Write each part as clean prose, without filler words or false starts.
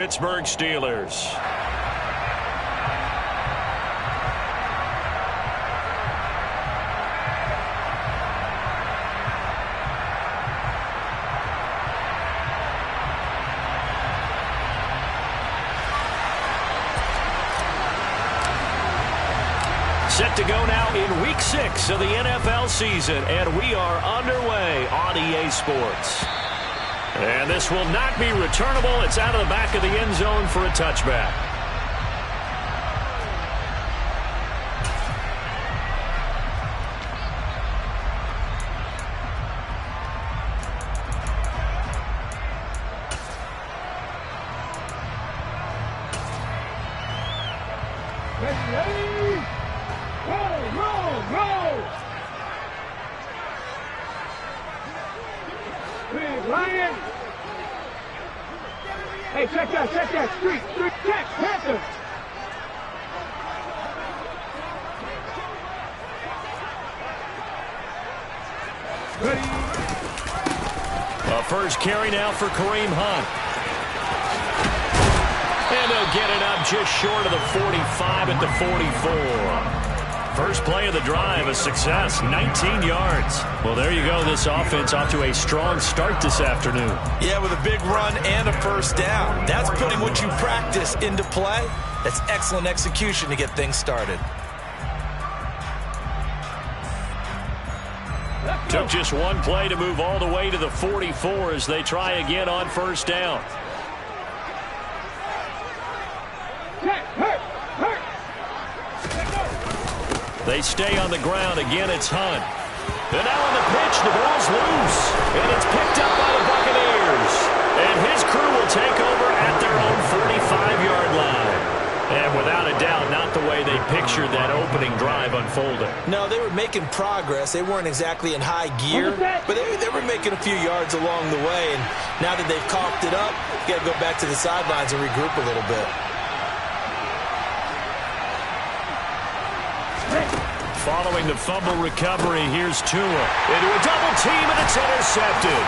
Pittsburgh Steelers. Set to go now in Week 6 of the NFL season, and we are underway on EA Sports. And this will not be returnable. It's out of the back of the end zone for a touchback. Ready? Roll! Ryan! Hey, check that, street, check, Panthers! Ready? A first carry now for Kareem Hunt. And they'll get it up just short of the 45 at the 44. First play of the drive, a success, 19 yards. Well, there you go. This offense off to a strong start this afternoon. Yeah, with a big run and a first down. That's putting what you practice into play. That's excellent execution to get things started. Took just one play to move all the way to the 44 as they try again on first down. They stay on the ground. Again, it's Hunt. And now on the pitch, the ball's loose. And it's picked up by the Buccaneers. And his crew will take over at their own 45-yard line. And without a doubt, not the way they pictured that opening drive unfolding. No, they were making progress. They weren't exactly in high gear, but they were making a few yards along the way. And now that they've coughed it up, you got to go back to the sidelines and regroup a little bit. Following the fumble recovery, here's Tua into a double team, and it's intercepted.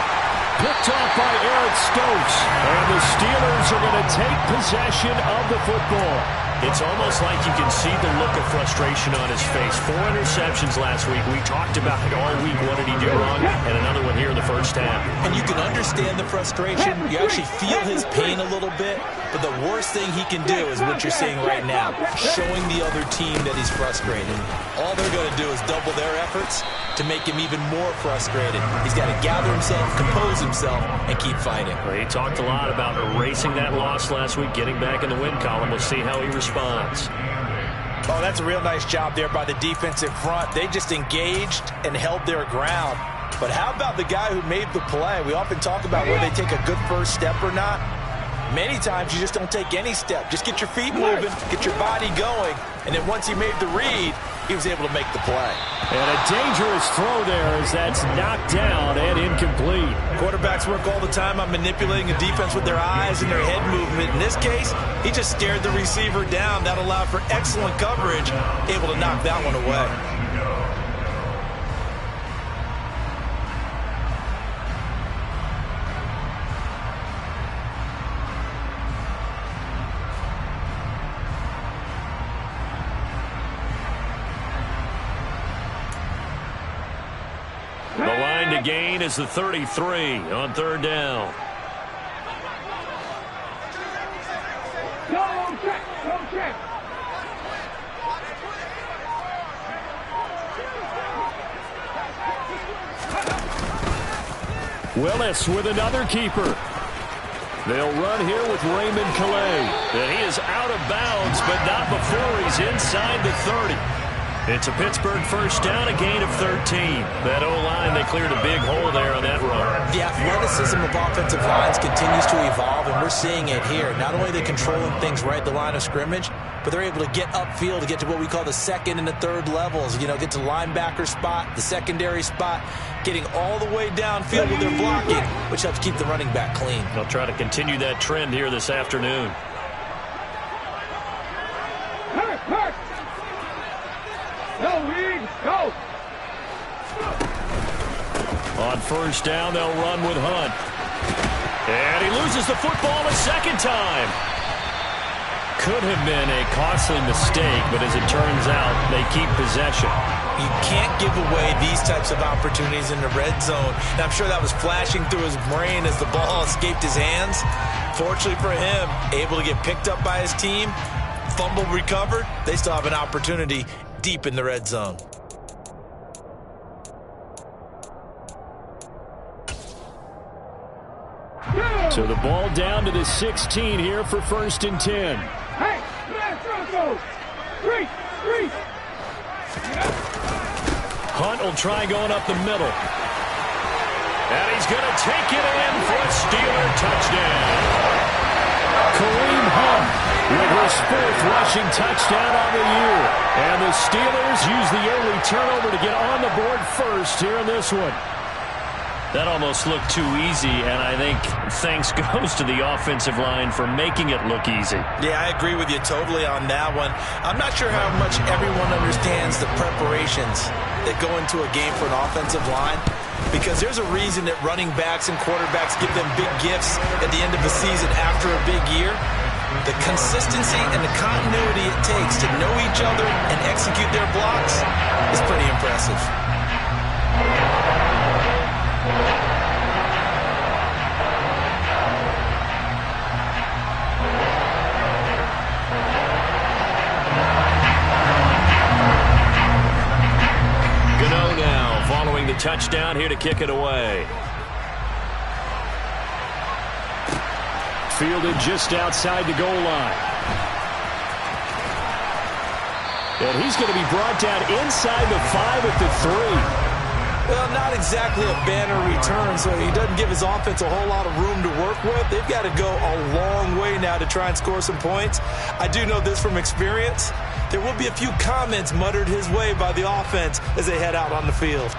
Picked off by Eric Stokes, and the Steelers are going to take possession of the football. It's almost like you can see the look of frustration on his face. 4 interceptions last week. We talked about it all week. What did he do wrong? And another one here in the first half. And you can understand the frustration. You actually feel his pain a little bit. But the worst thing he can do is what you're seeing right now, showing the other team that he's frustrated. All they're going to do is double their efforts to make him even more frustrated. He's got to gather himself, compose himself, and keep fighting. Well, he talked a lot about erasing that loss last week, getting back in the win column. We'll see how he responds. Oh, that's a real nice job there by the defensive front. They just engaged and held their ground. But how about the guy who made the play? We often talk about whether they take a good first step or not. Many times you just don't take any step. Just get your feet moving, get your body going, and then once he made the read, he was able to make the play. And a dangerous throw there as that's knocked down and incomplete. Quarterbacks work all the time on manipulating a defense with their eyes and their head movement. In this case, he just stared the receiver down. That allowed for excellent coverage, able to knock that one away. The line to gain is the 33 on third down. Go check. Willis with another keeper. They'll run here with Raymond Calais. And he is out of bounds, but not before he's inside the 30. It's a Pittsburgh first down, a gain of 13. That O-line, they cleared a big hole there on that run. The athleticism of offensive lines continues to evolve, and we're seeing it here. Not only are they controlling things right at the line of scrimmage, but they're able to get upfield to get to what we call the second and the third levels. You know, get to linebacker spot, the secondary spot, getting all the way downfield with their blocking, which helps keep the running back clean. They'll try to continue that trend here this afternoon. Hurt. No, Reed, go. On first down, they'll run with Hunt. And he loses the football a second time. Could have been a costly mistake, but as it turns out, they keep possession. You can't give away these types of opportunities in the red zone. And I'm sure that was flashing through his brain as the ball escaped his hands. Fortunately for him, able to get picked up by his team, fumble recovered. They still have an opportunity deep in the red zone. So the ball down to the 16 here for 1st and 10. Hey, man, Broncos! Three! Hunt will try going up the middle. And he's going to take it in for a Steeler touchdown. Kareem Hunt with his 4th rushing touchdown on the year. And the Steelers use the early turnover to get on the board first here in this one. That almost looked too easy, and I think thanks goes to the offensive line for making it look easy. Yeah, I agree with you totally on that one. I'm not sure how much everyone understands the preparations that go into a game for an offensive line, because there's a reason that running backs and quarterbacks give them big gifts at the end of the season after a big year. The consistency and the continuity it takes to know each other and execute their blocks is pretty impressive. Gano now following the touchdown here to kick it away. Fielded just outside the goal line. And he's going to be brought down inside the 5 at the 3. Well, not exactly a banner return, so he doesn't give his offense a whole lot of room to work with. They've got to go a long way now to try and score some points. I do know this from experience. There will be a few comments muttered his way by the offense as they head out on the field.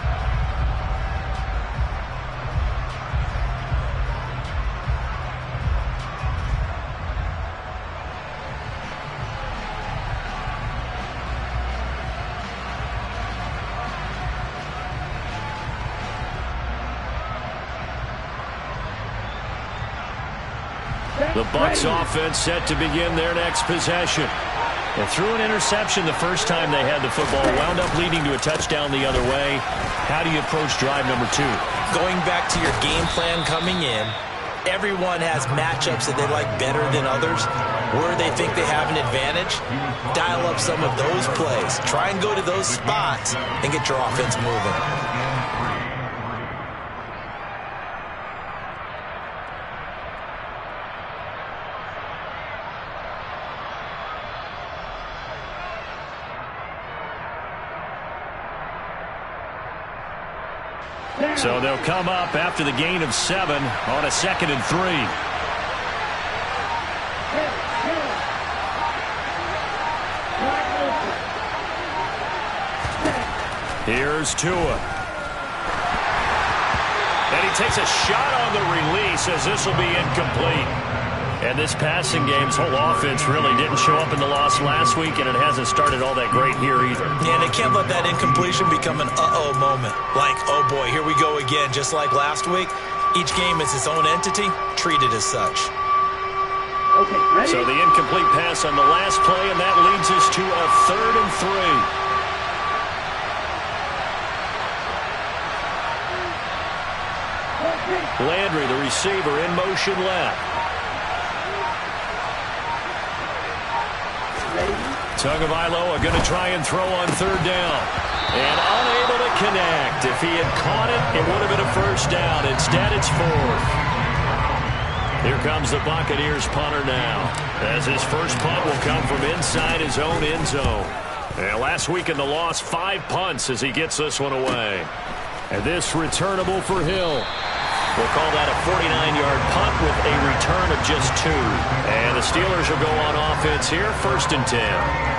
The Bucs offense set to begin their next possession. They threw an interception the first time they had the football, wound up leading to a touchdown the other way. How do you approach drive number 2? Going back to your game plan coming in, everyone has matchups that they like better than others. Where they think they have an advantage, dial up some of those plays. Try and go to those spots and get your offense moving. So they'll come up after the gain of 7 on a 2nd and 3. Here's Tua. And he takes a shot on the release as this will be incomplete. And this passing game's whole offense really didn't show up in the loss last week, and it hasn't started all that great here either. Yeah, and they can't let that incompletion become an uh-oh moment. Like, oh boy, here we go again, just like last week. Each game is its own entity, treated as such. Okay, ready? So the incomplete pass on the last play, and that leads us to a 3rd and 3. Landry, the receiver, in motion left. Tagovailoa going to try and throw on 3rd down. And unable to connect. If he had caught it, it would have been a 1st down. Instead, it's 4th. Here comes the Buccaneers punter now, as his first punt will come from inside his own end zone. And last week in the loss, 5 punts as he gets this one away. And this returnable for Hill. We'll call that a 49-yard punt with a return of just 2. And the Steelers will go on offense here, 1st and 10.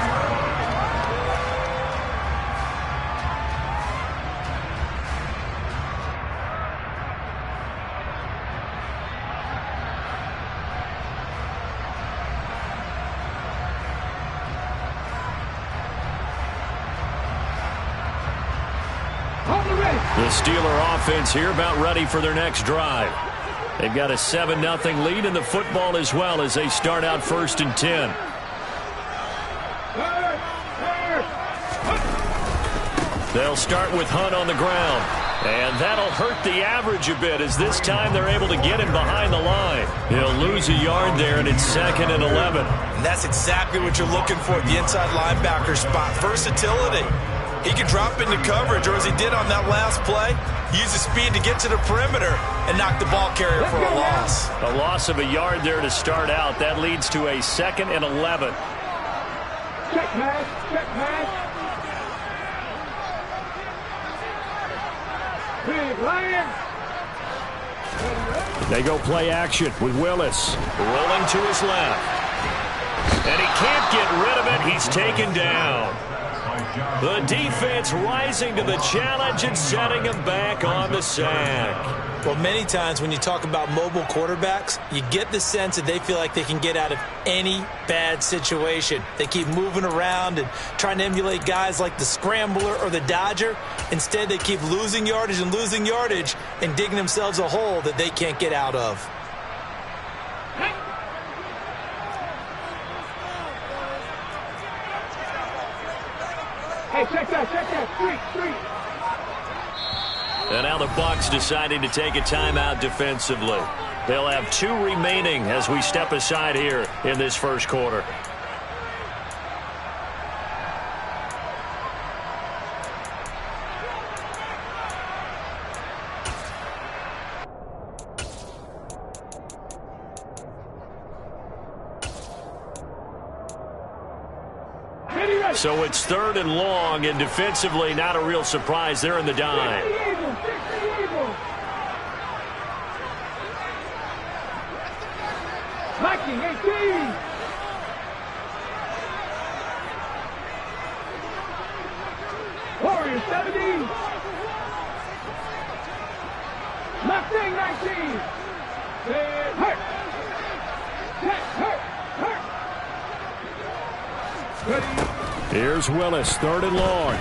The Steeler offense here about ready for their next drive. They've got a 7-0 lead in the football as well as they start out 1st and 10. They'll start with Hunt on the ground. And that'll hurt the average a bit as this time they're able to get him behind the line. He'll lose a yard there, and it's 2nd and 11. And that's exactly what you're looking for at the inside linebacker spot. Versatility. He can drop into coverage, or as he did on that last play, use his speed to get to the perimeter and knock the ball carrier for a loss. A loss of a yard there to start out. That leads to a 2nd and 11. Check pass. Check pass. Big Lion. They go play action with Willis. Rolling to his left. And he can't get rid of it. He's taken down. The defense rising to the challenge and setting him back on the sack. Well, many times when you talk about mobile quarterbacks, you get the sense that they feel like they can get out of any bad situation. They keep moving around and trying to emulate guys like the Scrambler or the Dodger. Instead, they keep losing yardage and digging themselves a hole that they can't get out of. Hey, check that. Street. And now the Bucs deciding to take a timeout defensively. They'll have 2 remaining as we step aside here in this first quarter. So it's 3rd and long, and defensively not a real surprise. They're in the dime. Viking 18. Warriors 17. Mustang 19. Hurt. Ready. Here's Willis, 3rd and long.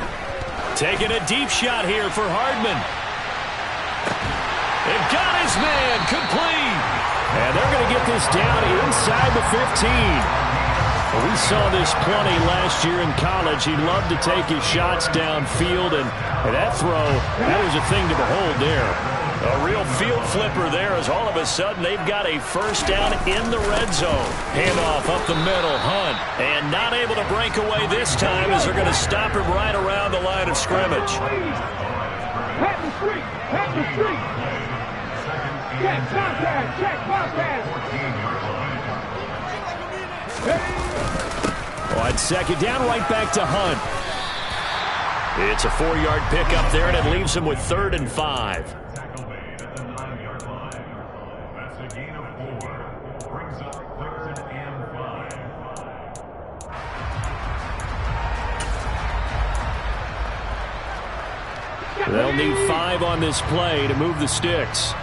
Taking a deep shot here for Hardman. They've got his man, complete. And they're going to get this down inside the 15. Well, we saw this plenty last year in college. He loved to take his shots downfield, and that throw, that was a thing to behold there. A real field flipper there as all of a sudden they've got a 1st down in the red zone. Handoff up the middle, Hunt. And not able to break away this time as they're going to stop him right around the line of scrimmage. Pat the street. Check contact. On 2nd down, right back to Hunt. It's a 4-yard pickup there, and it leaves him with 3rd and 5. They'll need 5 on this play to move the sticks.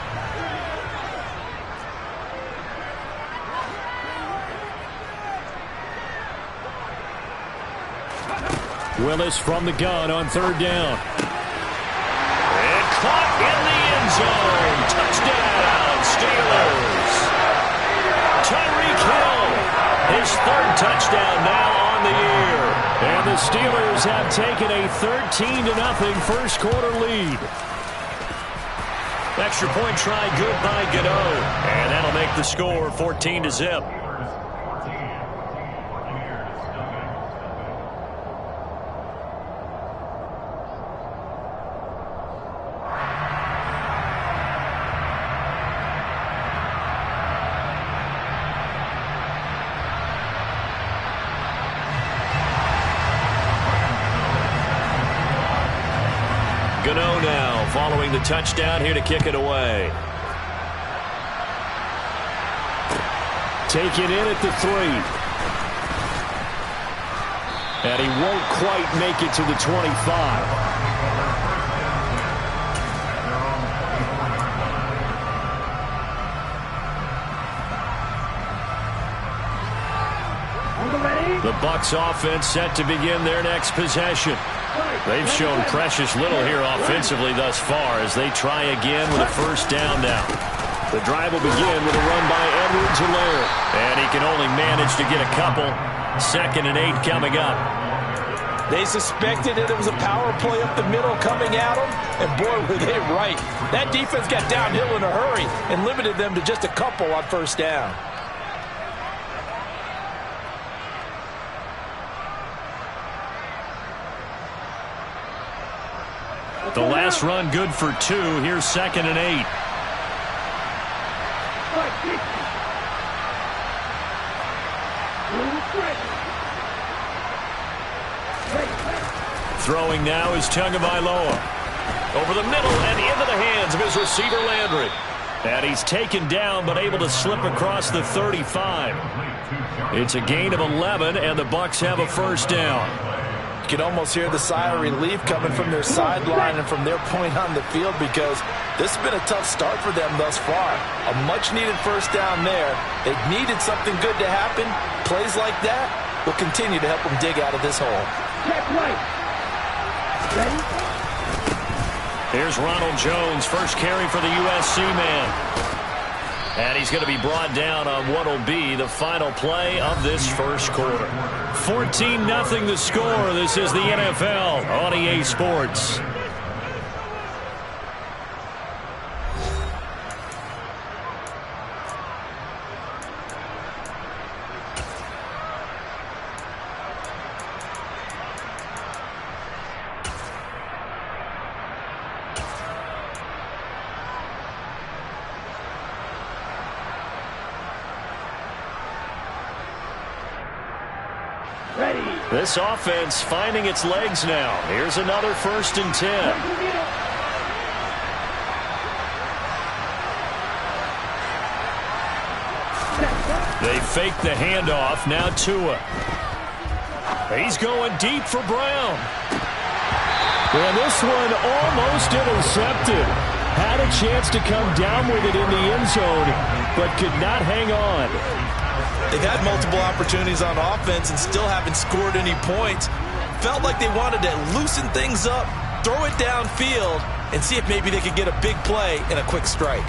Willis from the gun on 3rd down. And caught in the end zone. Touchdown, Steelers. Tyreek Hill, his 3rd touchdown now on the year. And the Steelers have taken a 13-0 first quarter lead. Extra point try good by Godot. And that'll make the score 14-0. Gano now following the touchdown here to kick it away. Taken in at the 3. And he won't quite make it to the 25. The Bucs offense set to begin their next possession. They've shown precious little here offensively thus far as they try again with a 1st down now. The drive will begin with a run by Edwards-Helaire. And he can only manage to get a couple. 2nd and 8 coming up. They suspected it was a power play up the middle coming at them, and boy, were they right. That defense got downhill in a hurry and limited them to just a couple on 1st down. The last run good for 2. Here's 2nd and 8. Throwing now is Tagovailoa. Over the middle and into the hands of his receiver Landry. And he's taken down but able to slip across the 35. It's a gain of 11 and the Bucs have a 1st down. You can almost hear the sigh of relief coming from their sideline and from their point on the field because this has been a tough start for them thus far. A much-needed 1st down there. They needed something good to happen. Plays like that will continue to help them dig out of this hole. Check right. Here's Ronald Jones, first carry for the USC man. And he's going to be brought down on what will be the final play of this 1st quarter. 14-0 the score. This is the NFL on EA Sports. This offense finding its legs now. Here's another 1st and 10. They fake the handoff. Now Tua. He's going deep for Brown. And this one almost intercepted. Had a chance to come down with it in the end zone, but could not hang on. They've had multiple opportunities on offense and still haven't scored any points. Felt like they wanted to loosen things up, throw it downfield, and see if maybe they could get a big play and a quick strike.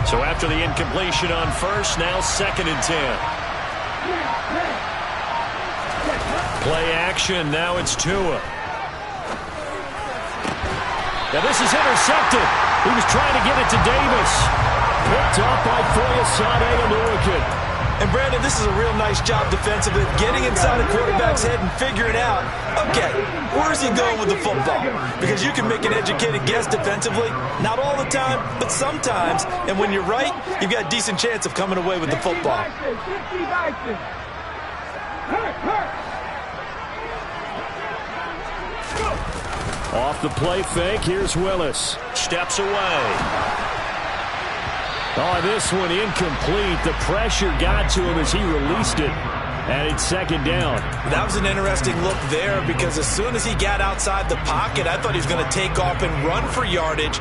So after the incompletion on 1st, now 2nd and 10. Play action. Now it's Tua. Now this is intercepted. He was trying to get it to Davis. Picked up by Foyesade Oluokun. And Brandon, this is a real nice job defensively, getting inside a quarterback's head and figuring out, okay, where's he going with the football? Because you can make an educated guess defensively, not all the time, but sometimes. And when you're right, you've got a decent chance of coming away with the football. Off the play fake, here's Willis. Steps away. Oh, this one incomplete. The pressure got to him as he released it. And it's 2nd down. That was an interesting look there because as soon as he got outside the pocket, I thought he was going to take off and run for yardage.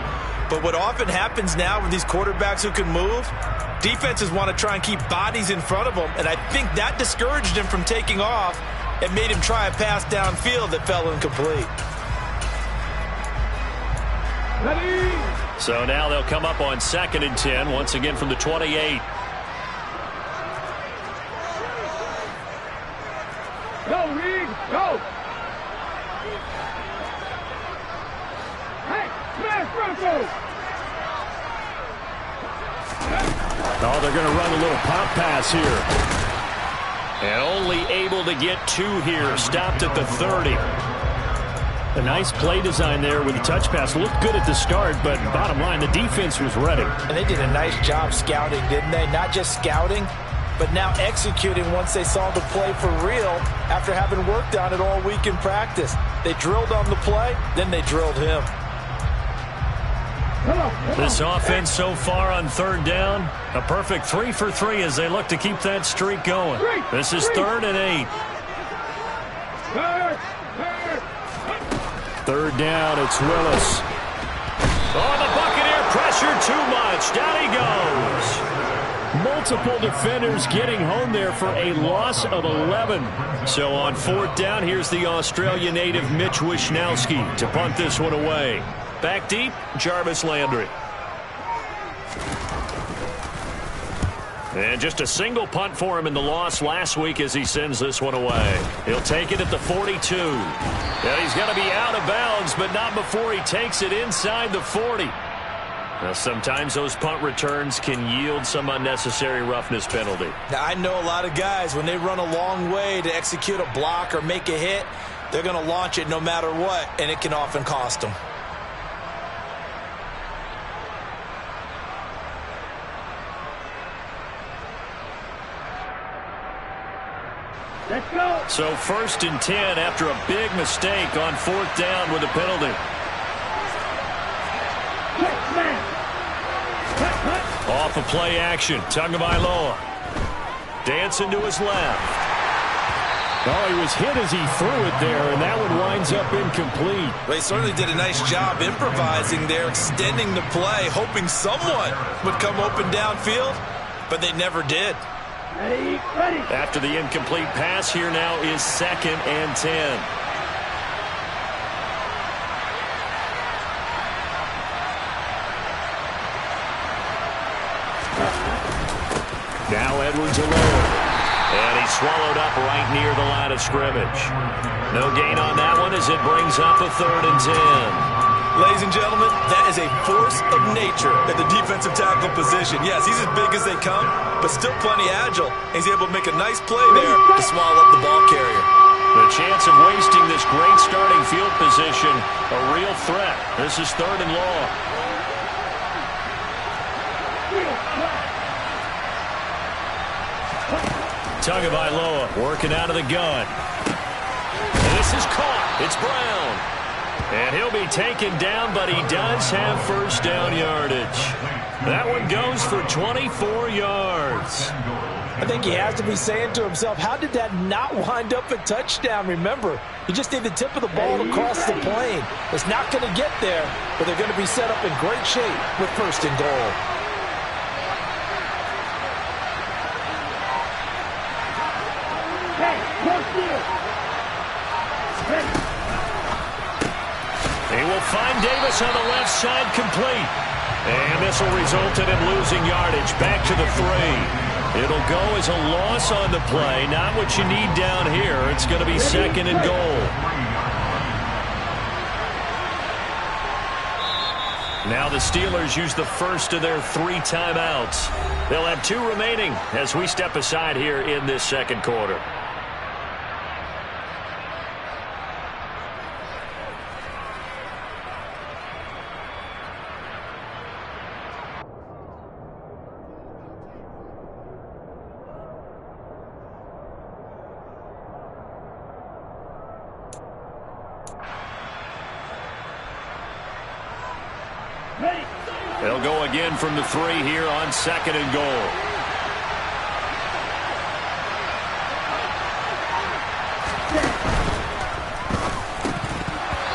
But what often happens now with these quarterbacks who can move, defenses want to try and keep bodies in front of them. And I think that discouraged him from taking off and made him try a pass downfield that fell incomplete. So now they'll come up on 2nd and 10, once again from the 28. Go, Reed, go! Hey, smash Bronco! Oh, they're going to run a little pop pass here. And only able to get 2 here. Stopped at the 30. A nice play design there with the touch pass. Looked good at the start, but bottom line, the defense was ready. And they did a nice job scouting, didn't they? Not just scouting, but now executing once they saw the play for real after having worked on it all week in practice. They drilled on the play, then they drilled him. This offense so far on 3rd down, a perfect 3 for 3 as they look to keep that streak going. This is 3rd and 8. Third down, it's Willis. Oh, the Buccaneer pressure too much. Down he goes. Multiple defenders getting home there for a loss of 11. So on fourth down, here's the Australia native Mitch Wishnowsky to punt this one away. Back deep, Jarvis Landry. And just a single punt for him in the loss last week as he sends this one away. He'll take it at the 42. And he's got to be out of bounds, but not before he takes it inside the 40. Now, sometimes those punt returns can yield some unnecessary roughness penalty. Now, I know a lot of guys, when they run a long way to execute a block or make a hit, they're going to launch it no matter what, and it can often cost them. Let's go. So 1st and 10 after a big mistake on fourth down with a penalty. Off of play action, Tagovailoa. Dancing to his left. Oh, he was hit as he threw it there, and that one winds up incomplete. Well, he certainly did a nice job improvising there, extending the play, hoping someone would come open downfield, but they never did. Ready. After the incomplete pass, here now is 2nd and 10. Now Edwards alone. And he's swallowed up right near the line of scrimmage. No gain on that one as it brings up a 3rd and 10. Ladies and gentlemen, that is a force of nature at the defensive tackle position. Yes, he's as big as they come, but still plenty agile. He's able to make a nice play there to swallow up the ball carrier. The chance of wasting this great starting field position, a real threat. This is 3rd and long. Tagovailoa working out of the gun. This is caught. It's Brown. And he'll be taken down, but he does have first down yardage. That one goes for 24 yards. I think he has to be saying to himself, how did that not wind up a touchdown? Remember, you just need the tip of the ball across the plane. It's not going to get there, but they're going to be set up in great shape with 1st and goal. He will find Davis on the left side complete. And this will result in him losing yardage back to the 3. It'll go as a loss on the play. Not what you need down here. It's going to be 2nd and goal. Now the Steelers use the first of their 3 timeouts. They'll have 2 remaining as we step aside here in this second quarter. They'll go again from the 3 here on 2nd and goal.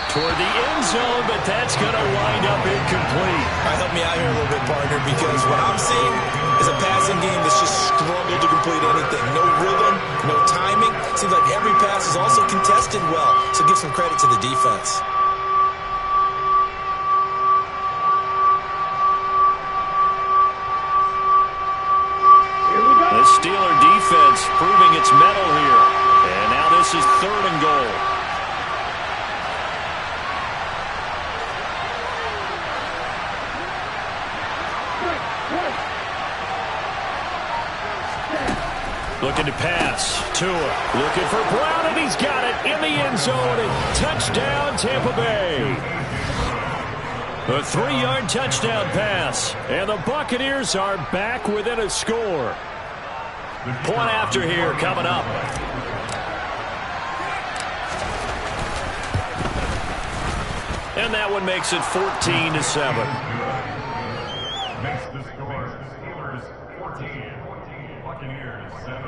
Toward the end zone, but that's going to wind up incomplete. Help me out here a little bit, partner, because what I'm seeing is a passing game that's just struggled to complete anything. No rhythm, no timing. Seems like every pass is also contested well, so give some credit to the defense. The Steeler defense proving its mettle here. And now this is 3rd and goal. Looking to pass. Tua looking for Brown, and he's got it in the end zone. And touchdown, Tampa Bay. A 3-yard touchdown pass. And the Buccaneers are back within a score. Point after here coming up. And that one makes it 14-7. Next to score, Steelers 14, Buccaneers 7.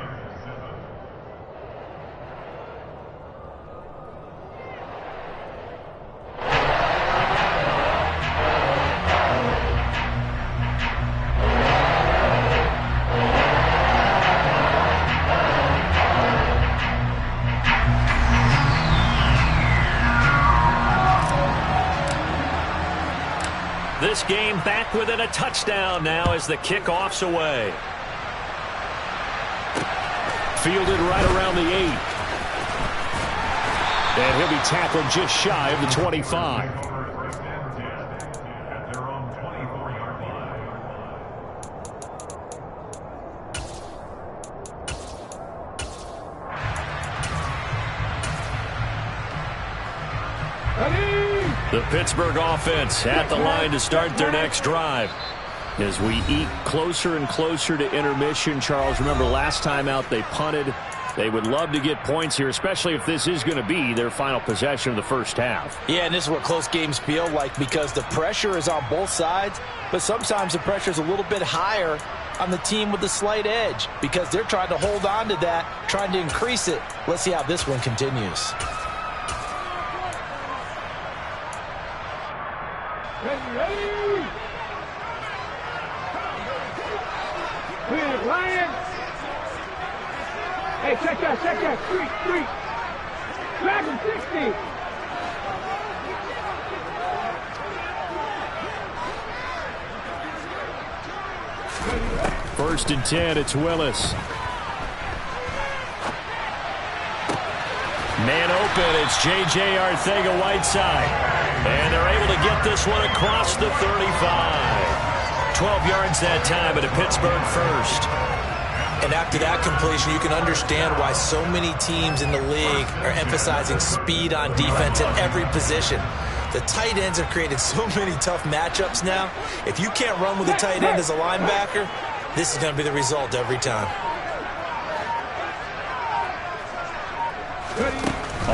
game back within a touchdown now as the kickoff's away. Fielded right around the 8. And he'll be tackled just shy of the 25. First and 10 at their own 24-yard line. The Pittsburgh offense at the line to start their next drive. As we eat closer and closer to intermission, Charles, remember last time out they punted. They would love to get points here, especially if this is going to be their final possession of the first half. Yeah, and this is what close games feel like because the pressure is on both sides, but sometimes the pressure is a little bit higher on the team with the slight edge because they're trying to hold on to that, trying to increase it. Let's see how this one continues. Ready. Clear, Lion. Hey, check that. Street. Drag him 60. First and 10, it's Willis. Man open, it's J.J. Arcega-Whiteside. And they're able to get this one across the 35. 12 yards that time, but a Pittsburgh first. And after that completion, you can understand why so many teams in the league are emphasizing speed on defense at every position. The tight ends have created so many tough matchups now. If you can't run with a tight end as a linebacker, this is going to be the result every time.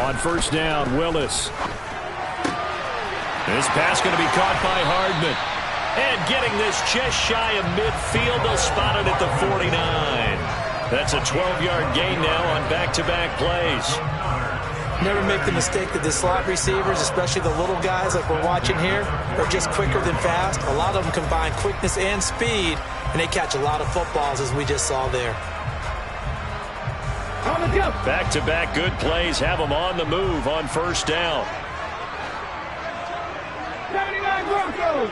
On first down, Willis. This pass going to be caught by Hardman. And getting this just shy of midfield, they'll spot it at the 49. That's a 12-yard gain now on back-to-back plays. Never make the mistake that the slot receivers, especially the little guys like we're watching here, are just quicker than fast. A lot of them combine quickness and speed, and they catch a lot of footballs as we just saw there. Back-to-back good plays have them on the move on first down. 79 Broncos.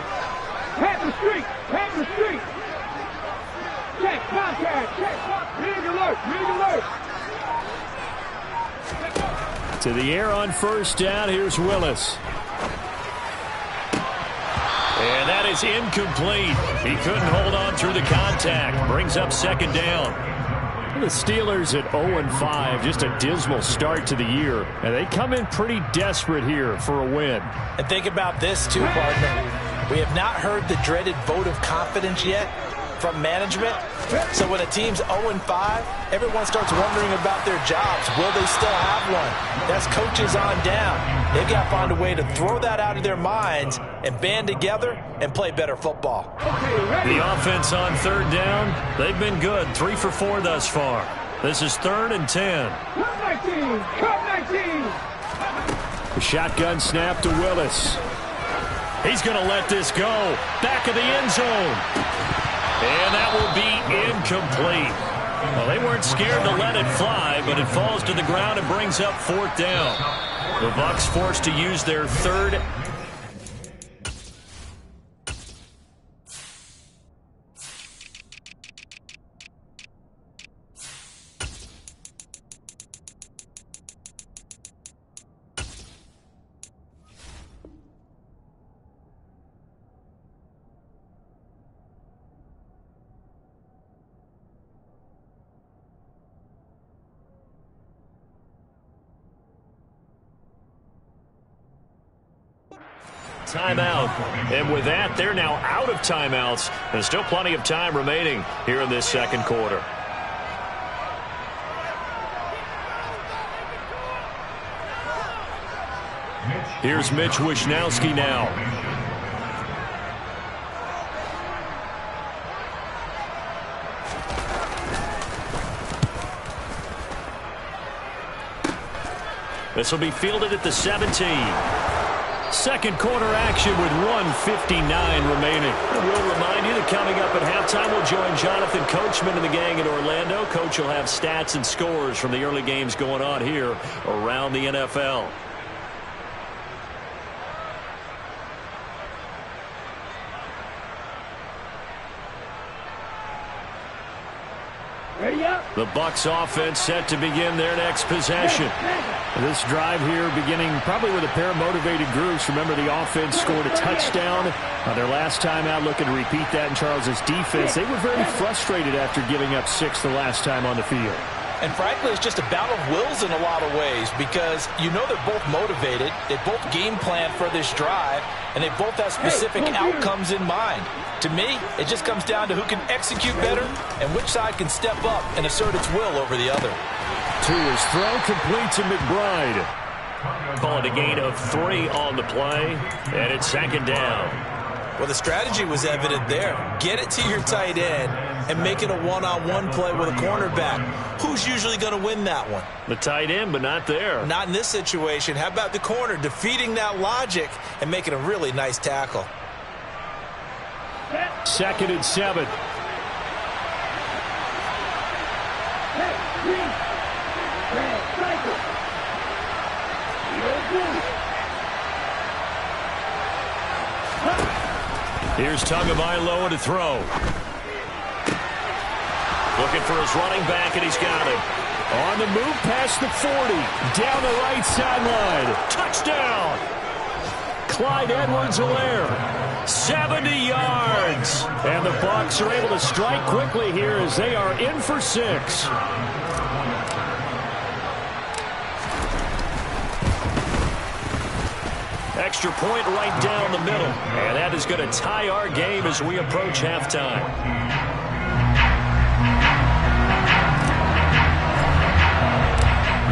Pat the street. Check contact. Rig alert. To the air on first down, here's Willis. And that is incomplete. He couldn't hold on through the contact. Brings up second down. The Steelers at 0-5, just a dismal start to the year. And they come in pretty desperate here for a win. And think about this too, partner. We have not heard the dreaded vote of confidence yet from management. So when a team's 0-5, everyone starts wondering about their jobs. Will they still have one? That's coaches on down. They've got to find a way to throw that out of their minds and band together and play better football. The offense on third down, they've been good. 3 for 4 thus far. This is 3rd and 10. Cut 19. The shotgun snap to Willis. He's going to let this go. Back of the end zone. And that will be incomplete. Well, they weren't scared to let it fly, but it falls to the ground and brings up 4th down. The Bucs forced to use their third. Timeout. And with that, they're now out of timeouts. There's still plenty of time remaining here in this second quarter. Here's Mitch Wishnowsky now. This will be fielded at the 17. Second quarter action with 1:59 remaining. And we'll remind you that coming up at halftime, we'll join Jonathan Coachman and the gang in Orlando. Coach will have stats and scores from the early games going on here around the NFL. Ready up. The Bucs offense set to begin their next possession. This drive here beginning probably with a pair of motivated groups. Remember, the offense scored a touchdown their last time out, looking to repeat that in Charles' defense. They were very frustrated after giving up 6 the last time on the field. And frankly, it's just a battle of wills in a lot of ways because you know they're both motivated. They both game plan for this drive, and they both have specific outcomes in mind. To me, it just comes down to who can execute better and which side can step up and assert its will over the other. To his throw, complete to McBride. Call it a gain of 3 on the play, and it's second down. Well, the strategy was evident there. Get it to your tight end and make it a one-on-one play with a cornerback. Who's usually going to win that one? The tight end, but not there. Not in this situation. How about the corner defeating that logic and making a really nice tackle? 2nd and 7. Here's Tagovailoa to throw. Looking for his running back, and he's got him. On the move past the 40. Down the right sideline. Touchdown! Clyde Edwards-Helaire. 70 yards. And the Bucs are able to strike quickly here as they are in for 6. Extra point right down the middle. And that is going to tie our game as we approach halftime.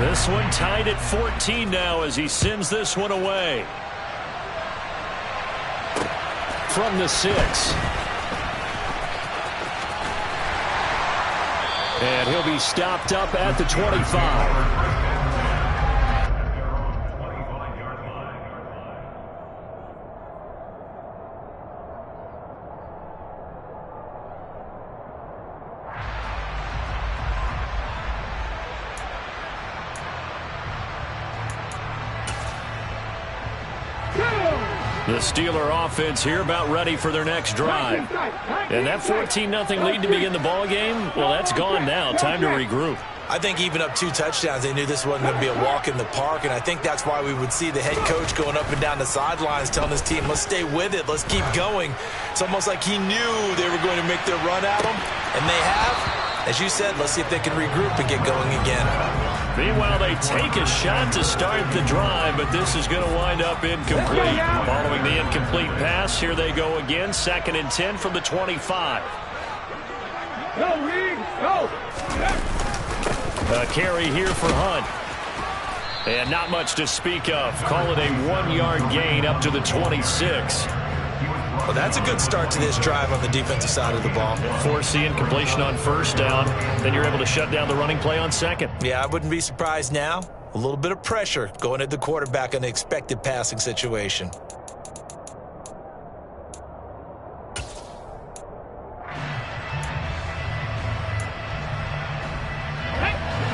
This one tied at 14 now as he sends this one away. From the 6. And he'll be stopped up at the 25. The Steeler offense here about ready for their next drive. And that 14-0 lead to begin the ball game, well, that's gone now. Time to regroup. I think even up 2 touchdowns, they knew this wasn't going to be a walk in the park, and I think that's why we would see the head coach going up and down the sidelines telling his team, let's stay with it, let's keep going. It's almost like he knew they were going to make their run at him, and they have. As you said, let's see if they can regroup and get going again. Meanwhile, they take a shot to start the drive, but this is going to wind up incomplete. Following the incomplete pass, here they go again. 2nd and 10 from the 25. Go, Reed, go! A carry here for Hunt. And not much to speak of. Call it a 1-yard gain up to the 26. Well, that's a good start to this drive on the defensive side of the ball. Force the incompletion on 1st down. Then you're able to shut down the running play on 2nd. Yeah, I wouldn't be surprised now. A little bit of pressure going at the quarterback in an expected passing situation.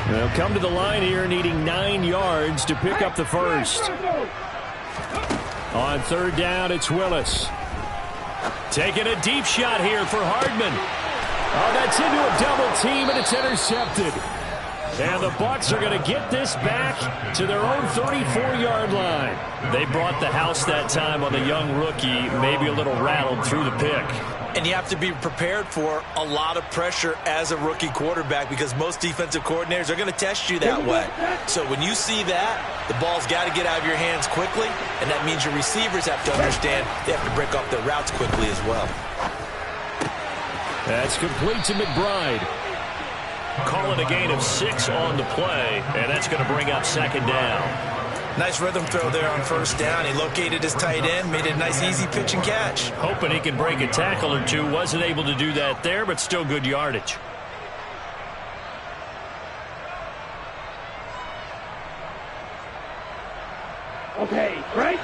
They'll come to the line here needing 9 yards to pick up the first. On 3rd down, it's Willis. Taking a deep shot here for Hardman. Oh, that's into a double team, and it's intercepted. And the Bucs are going to get this back to their own 34-yard line. They brought the house that time on the young rookie, maybe a little rattled through the pick. And you have to be prepared for a lot of pressure as a rookie quarterback because most defensive coordinators are going to test you that way. So when you see that, the ball's got to get out of your hands quickly, and that means your receivers have to understand they have to break off their routes quickly as well. That's complete to McBride. Call it a gain of 6 on the play, and that's going to bring up 2nd down. Nice rhythm throw there on 1st down. He located his tight end, made it a nice easy pitch and catch. Hoping he can break a tackle or two. Wasn't able to do that there, but still good yardage. Okay, right?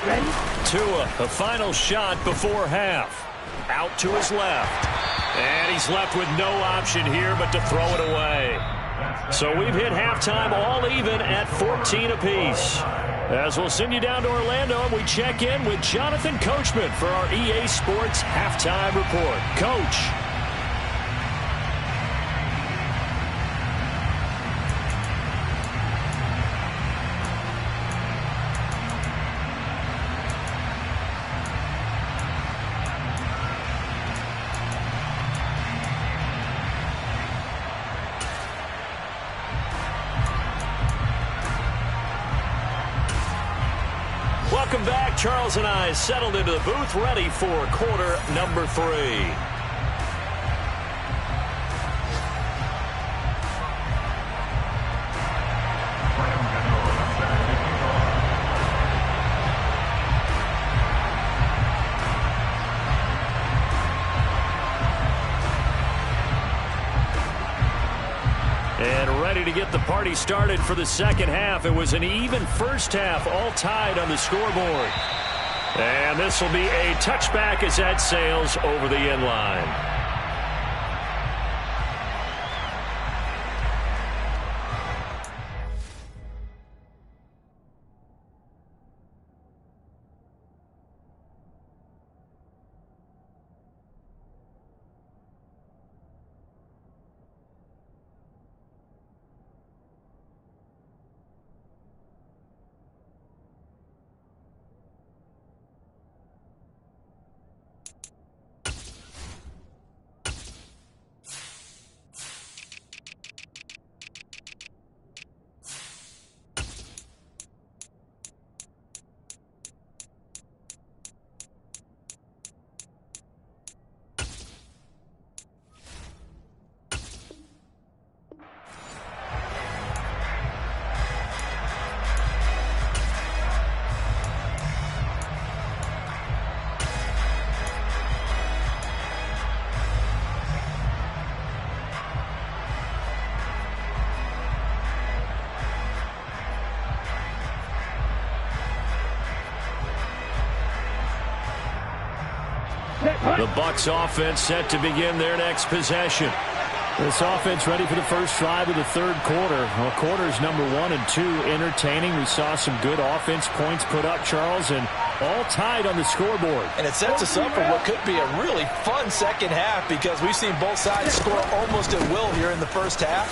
Ready? Tua, the final shot before half. Out to his left. And he's left with no option here but to throw it away. So we've hit halftime all even at 14 apiece. As we'll send you down to Orlando, and we check in with Jonathan Coachman for our EA Sports Halftime Report. Coach. Welcome back. Charles and I settled into the booth, ready for quarter number 3. And ready to get the party started for the second half. It was an even first half, all tied on the scoreboard. And this will be a touchback as that sails over the end line. The Bucs offense set to begin their next possession. This offense ready for the first drive of the third quarter. Well, quarters number 1 and 2 entertaining. We saw some good offense points put up, Charles, and all tied on the scoreboard. And it sets us up for what could be a really fun second half because we've seen both sides score almost at will here in the first half.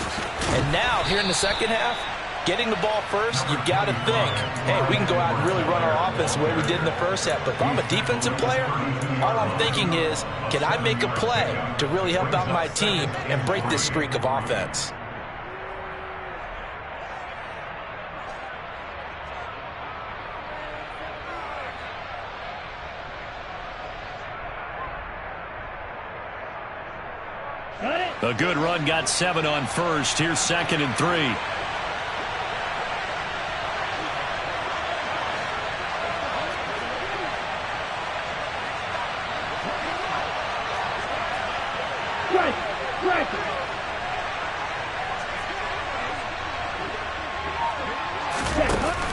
And now, here in the second half, getting the ball first, you've got to think, hey, we can go out and really run our offense the way we did in the first half. But if I'm a defensive player, all I'm thinking is, can I make a play to really help out my team and break this streak of offense? A good run got 7 on first. Here's 2nd and 3.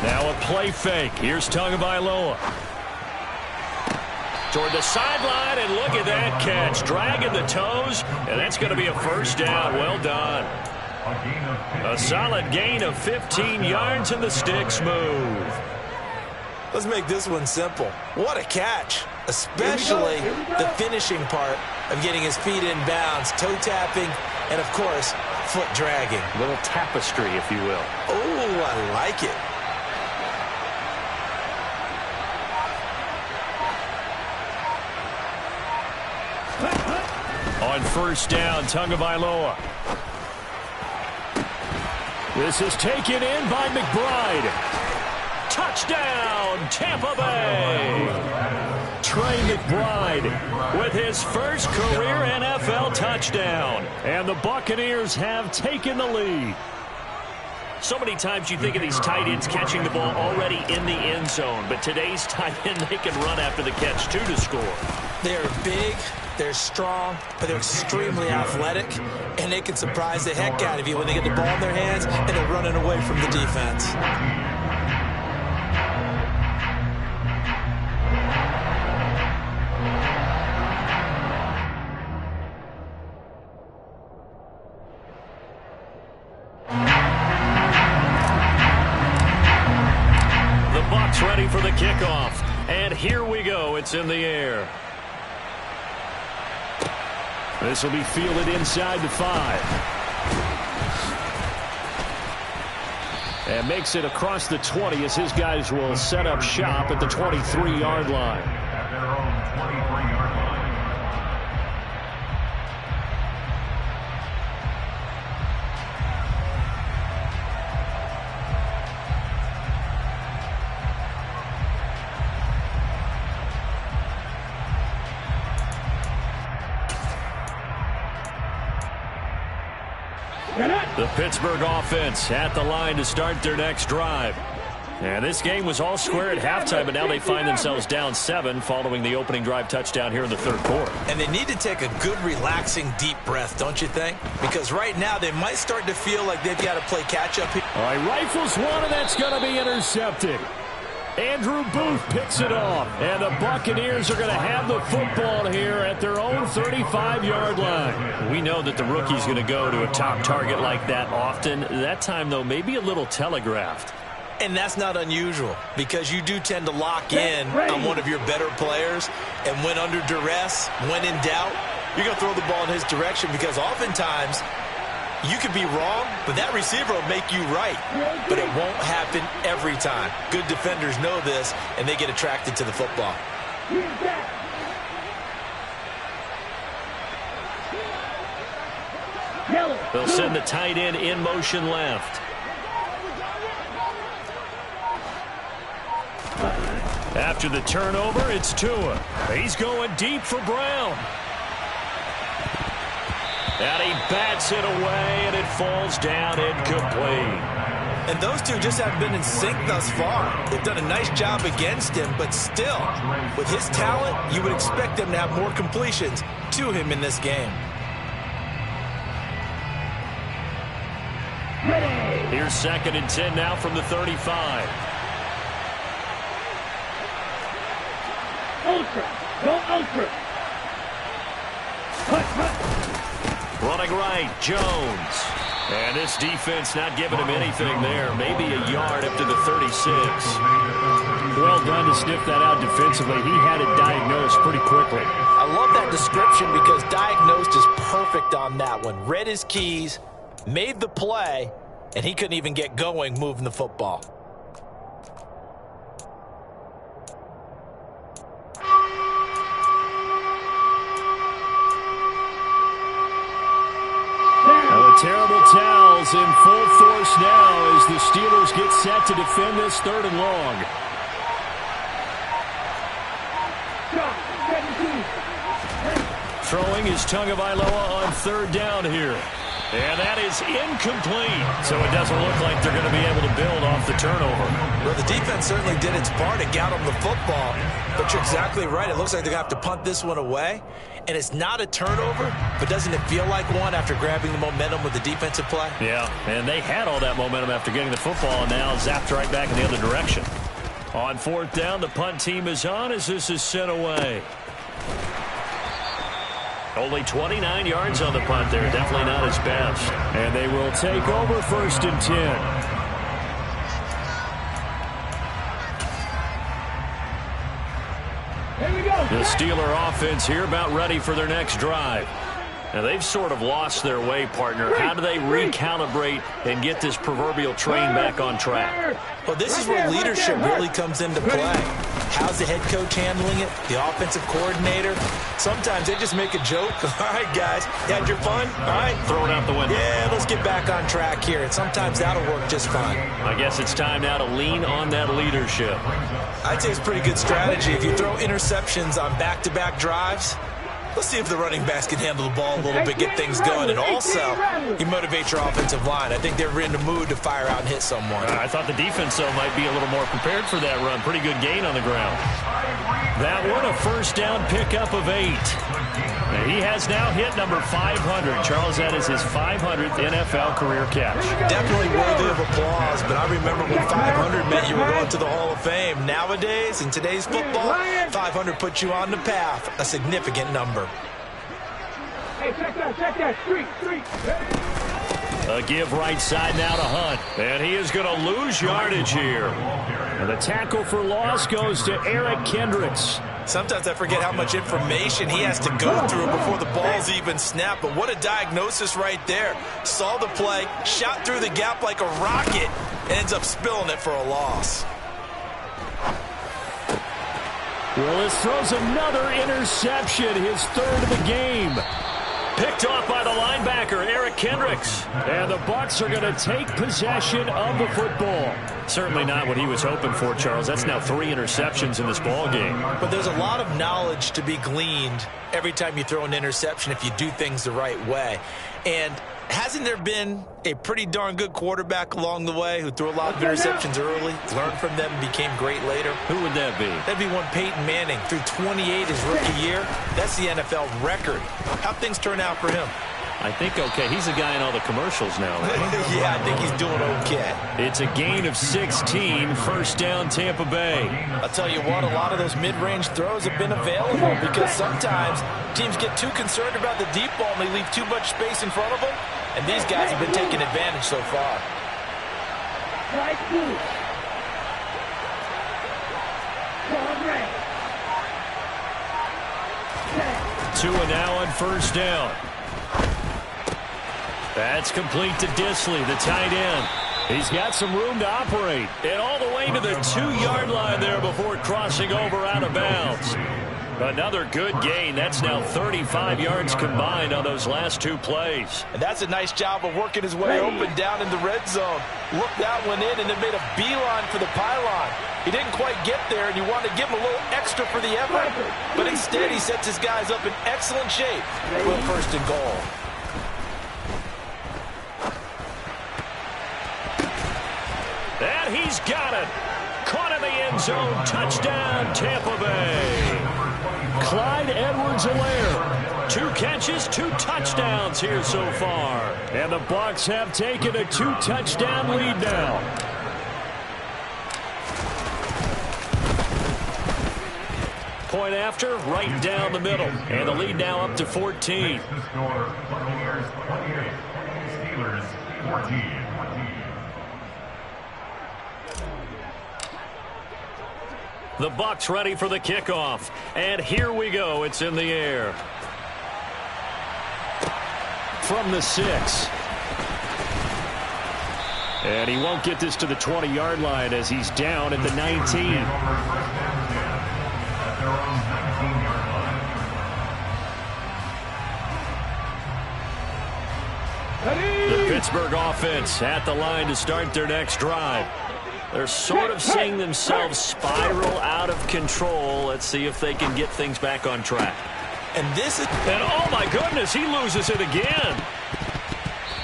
Now a play fake. Here's Tagovailoa. Toward the sideline, and look at that catch. Dragging the toes, and that's going to be a first down. Well done. A solid gain of 15 yards, and the sticks move. Let's make this one simple. What a catch, especially the finishing part of getting his feet in bounds, toe tapping, and, of course, foot dragging. A little tapestry, if you will. Oh, I like it. On first down, Tagovailoa. This is taken in by McBride. Touchdown, Tampa Bay. Trey McBride with his first career NFL touchdown. And the Buccaneers have taken the lead. So many times you think of these tight ends catching the ball already in the end zone. But today's tight end, they can run after the catch, too, to score. They're big, they're strong, but they're extremely athletic. And they can surprise the heck out of you when they get the ball in their hands and they're running away from the defense. And here we go. It's in the air. This will be fielded inside the 5. And makes it across the 20 as his guys will set up shop at the 23-yard line. At their own 23-yard line. The Pittsburgh offense at the line to start their next drive. And this game was all square at halftime, but now they find themselves down 7 following the opening drive touchdown here in the third quarter. And they need to take a good, relaxing, deep breath, don't you think? Because right now they might start to feel like they've got to play catch-up here. All right, rifles one, and that's going to be intercepted. Andrew Booth picks it off, and the Buccaneers are going to have the football here at their own 35-yard line. We know that the rookie's going to go to a top target like that often. That time, though, maybe a little telegraphed. And that's not unusual because you do tend to lock in on one of your better players, and when under duress, when in doubt, you're going to throw the ball in his direction because oftentimes you could be wrong, but that receiver will make you right. But it won't happen every time. Good defenders know this, and they get attracted to the football. They'll send the tight end in motion left. After the turnover, it's Tua. He's going deep for Brown. And he bats it away, and it falls down incomplete. And those two just haven't been in sync thus far. They've done a nice job against him, but still, with his talent, you would expect them to have more completions to him in this game. Here's 2nd and 10 now from the 35. Ultra. Go ultra. Running right, Jones. And this defense not giving him anything there. Maybe a yard up to the 36. Well done to sniff that out defensively. He had it diagnosed pretty quickly. I love that description because diagnosed is perfect on that one. Read his keys, made the play, and he couldn't even get going moving the football. Terrible towels in full force now as the Steelers get set to defend this 3rd and long. Throwing is Tagovailoa on 3rd down here. And that is incomplete. So it doesn't look like they're going to be able to build off the turnover. Well, the defense certainly did its part. It got them the football. But you're exactly right. It looks like they're going to have to punt this one away. And it's not a turnover, but doesn't it feel like one after grabbing the momentum with the defensive play? Yeah, and they had all that momentum after getting the football and now zapped right back in the other direction. On 4th down, the punt team is on as this is sent away. Only 29 yards on the punt there. Definitely not his best. And they will take over 1st and 10. The Steeler offense here about ready for their next drive. Now, they've sort of lost their way, partner. How do they recalibrate and get this proverbial train back on track? Well, this is where leadership really comes into play. How's the head coach handling it? The offensive coordinator? Sometimes they just make a joke. All right, guys, you had your fun? All right. Throw it out the window. Yeah, let's get back on track here. And sometimes that'll work just fine. I guess it's time now to lean on that leadership. I'd say it's a pretty good strategy. If you throw interceptions on back-to-back drives, let's see if the running backs can handle the ball a little bit, get things going, and also you motivate your offensive line. I think they're in the mood to fire out and hit someone. I thought the defense, though, might be a little more prepared for that run. Pretty good gain on the ground. That one, a 1st down pickup of 8. He has now hit number 500. Charles, that is his 500th NFL career catch. Definitely worthy of applause, but I remember when 500 meant you were going to the Hall of Fame. Nowadays, in today's football, 500 puts you on the path, a significant number. Hey, check that, street. A give right side now to Hunt. And he is going to lose yardage here. And the tackle for loss goes to Eric Kendricks. Sometimes I forget how much information he has to go through before the ball's even snapped. But what a diagnosis right there. Saw the play, shot through the gap like a rocket, and ends up spilling it for a loss. Willis throws another interception, his third of the game. Picked off by the linebacker, Eric Kendricks. And the Bucs are going to take possession of the football. Certainly not what he was hoping for, Charles. That's now 3 interceptions in this ball game. But there's a lot of knowledge to be gleaned every time you throw an interception if you do things the right way. And hasn't there been a pretty darn good quarterback along the way who threw a lot of interceptions early, learned from them, and became great later? Who would that be? That'd be one Peyton Manning, threw 28 his rookie year. That's the NFL record. How'd things turn out for him? I think okay. He's a guy in all the commercials now, right? Yeah, I think he's doing okay. It's a gain of 16, first down Tampa Bay. I'll tell you what, a lot of those mid-range throws have been available because sometimes teams get too concerned about the deep ball and they leave too much space in front of them. And these guys have been taking advantage so far. Right move. Tua now on first down. That's complete to Disley, the tight end. He's got some room to operate. And all the way to the 2-yard line there before crossing over out of bounds. Another good gain. That's now 35 yards combined on those last 2 plays. And that's a nice job of working his way open down in the red zone. Looked that one in and then made a beeline for the pylon. He didn't quite get there, and you want to give him a little extra for the effort. But instead, he sets his guys up in excellent shape with first and goal. And he's got it. Caught in the end zone. Touchdown, Tampa Bay. Clyde Edwards-Helaire. 2 catches, 2 touchdowns here so far. And the Bucs have taken a 2-touchdown lead now. Point after, right down the middle. And the lead now up to 14. The score, Buccaneers 28, Steelers 14. The Bucs ready for the kickoff. And here we go. It's in the air. From the 6. And he won't get this to the 20-yard line as he's down at the 19. The Pittsburgh offense at the line to start their next drive. They're sort of seeing themselves spiral out of control. Let's see if they can get things back on track. And this is... And oh my goodness, he loses it again.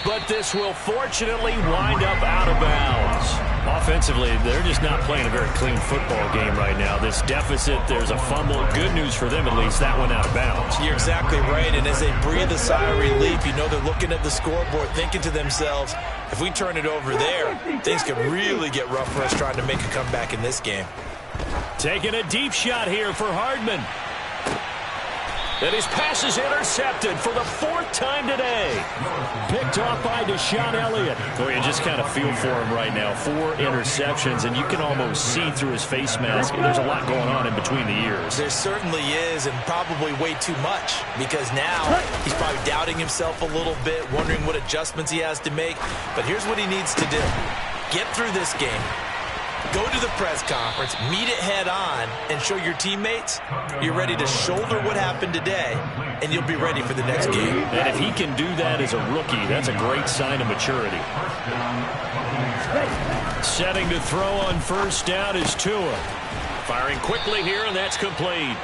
But this will fortunately wind up out of bounds. Offensively, they're just not playing a very clean football game right now. This deficit, there's a fumble. Good news for them, at least, that went out of bounds. You're exactly right, and as they breathe a sigh of relief, you know they're looking at the scoreboard, thinking to themselves, if we turn it over there, things could really get rough for us trying to make a comeback in this game. Taking a deep shot here for Hardman. And his pass is intercepted for the 4th time today. Picked off by Deshaun Elliott. Boy, you just kind of feel for him right now. 4 interceptions, and you can almost see through his face mask. There's a lot going on in between the ears. There certainly is, and probably way too much, because now he's probably doubting himself a little bit, wondering what adjustments he has to make. But here's what he needs to do. Get through this game. Go to the press conference, meet it head on, and show your teammates you're ready to shoulder what happened today, and you'll be ready for the next game. And if he can do that as a rookie, that's a great sign of maturity. Setting to throw on first down is Tua. Firing quickly here, and that's complete.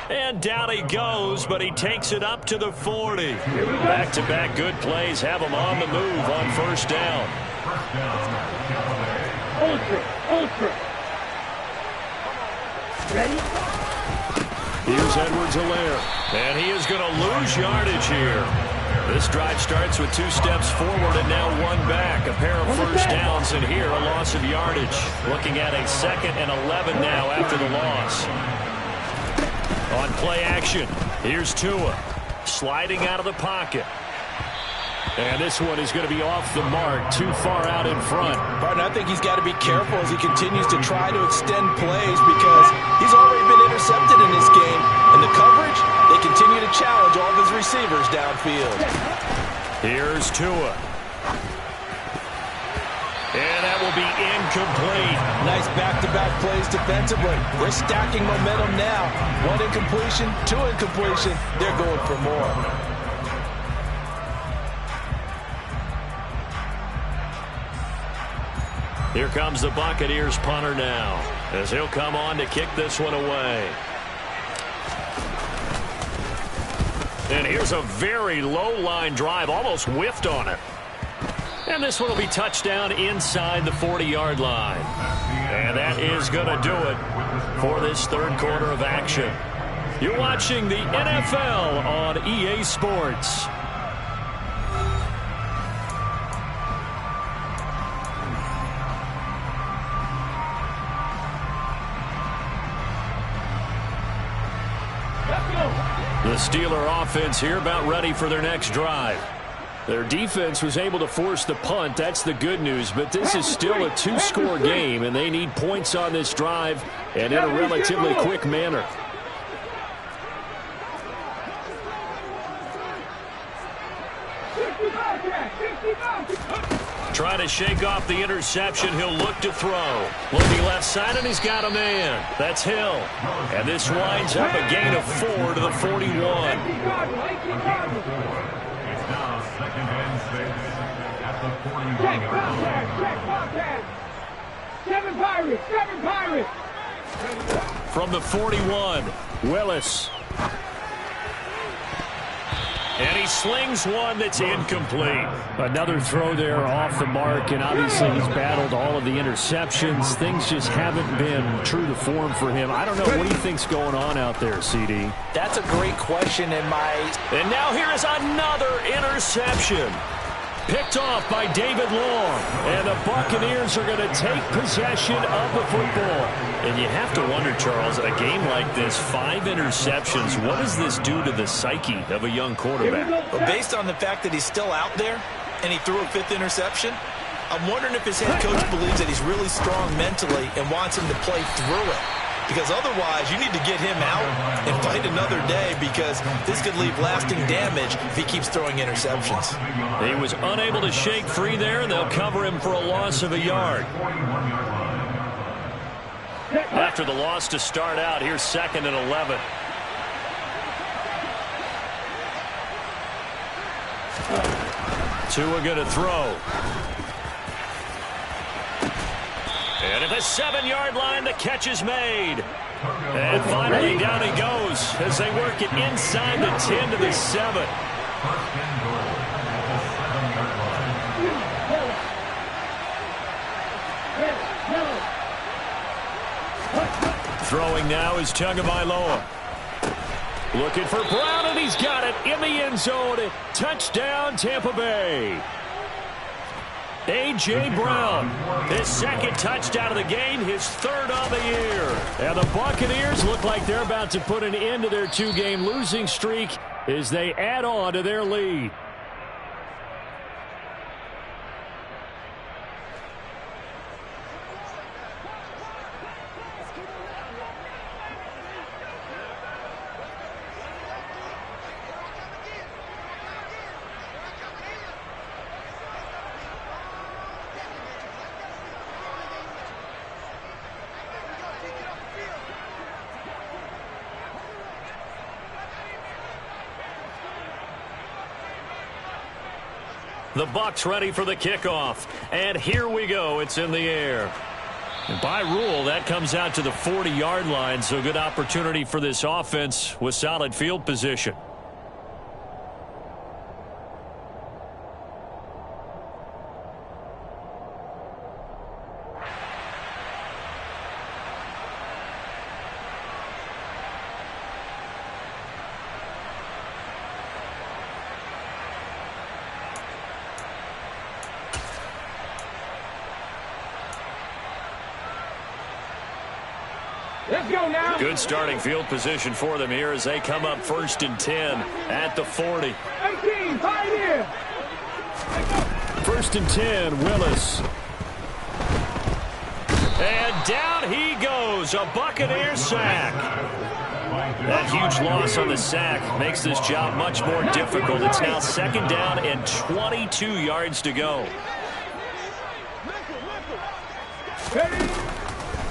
And down he goes, but he takes it up to the 40. Back-to-back good plays have him on the move on first down. Ultra. Ready? Here's Edwards-Helaire. And he is going to lose yardage here. This drive starts with 2 steps forward and now 1 back. A pair of first downs, and here a loss of yardage. Looking at a 2nd and 11 now after the loss. On play action, here's Tua. Sliding out of the pocket. And this one is going to be off the mark, too far out in front. Partner, I think he's got to be careful as he continues to try to extend plays because he's already been intercepted in this game. And the coverage, they continue to challenge all of his receivers downfield. Here's Tua. And that will be incomplete. Nice back-to-back plays defensively. They're stacking momentum now. 1 incompletion, 2 incompletion. They're going for more. Here comes the Buccaneers punter now, as he'll come on to kick this one away. And here's a very low-line drive, almost whiffed on it. And this one will be touchdown inside the 40-yard line. And that is going to do it for this third quarter of action. You're watching the NFL on EA Sports. The Steeler offense here about ready for their next drive. Their defense was able to force the punt. That's the good news. But this is still a 2-score game, and they need points on this drive and in a relatively quick manner. Trying to shake off the interception. He'll look to throw. Looking left side, and he's got a man. That's Hill. And this winds up a gain of 4 to the 41. It's now 2nd and 6 at the 41-yard line. 7 Pirates! From the 41, Willis. And he slings one that's incomplete. Another throw there off the mark, and obviously he's battled all of the interceptions. Things just haven't been true to form for him. I don't know what he thinks going on out there, CD. That's a great question in my... And now here is another interception. Picked off by David Long. And the Buccaneers are going to take possession of the football. And you have to wonder, Charles, at a game like this, 5 interceptions, what does this do to the psyche of a young quarterback? Well, based on the fact that he's still out there and he threw a 5th interception, I'm wondering if his head coach believes that he's really strong mentally and wants him to play through it. Because otherwise, you need to get him out and fight another day because this could leave lasting damage if he keeps throwing interceptions. He was unable to shake free there, and they'll cover him for a loss of a yard. After the loss to start out, here's 2nd and 11. Tua going to throw. And at the 7-yard line, the catch is made. And finally, down he goes as they work it inside the 10 to the 7. Throwing now is Tagovailoa. Looking for Brown, and he's got it in the end zone. Touchdown, Tampa Bay. A.J. Brown, his 2nd touchdown of the game, his 3rd on the year. And the Buccaneers look like they're about to put an end to their 2-game losing streak as they add on to their lead. The Bucs ready for the kickoff. And here we go. It's in the air. And by rule, that comes out to the 40-yard line, so good opportunity for this offense with solid field position. Let's go now. Good starting field position for them here as they come up 1st and 10 at the 40. 18, Pioneer. First and 10, Willis. And down he goes, a Buccaneer sack. That huge loss on the sack makes this job much more difficult. It's now second down and 22 yards to go.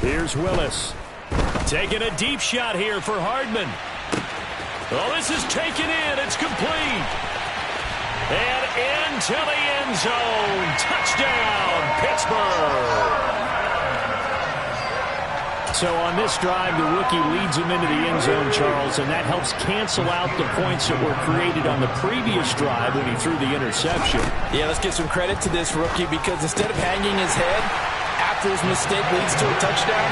Here's Willis. Taking a deep shot here for Hardman. Oh, this is taken in. It's complete. And into the end zone. Touchdown, Pittsburgh. So on this drive, the rookie leads him into the end zone, Charles, and that helps cancel out the points that were created on the previous drive when he threw the interception. Yeah, let's give some credit to this rookie because instead of hanging his head after his mistake leads to a touchdown,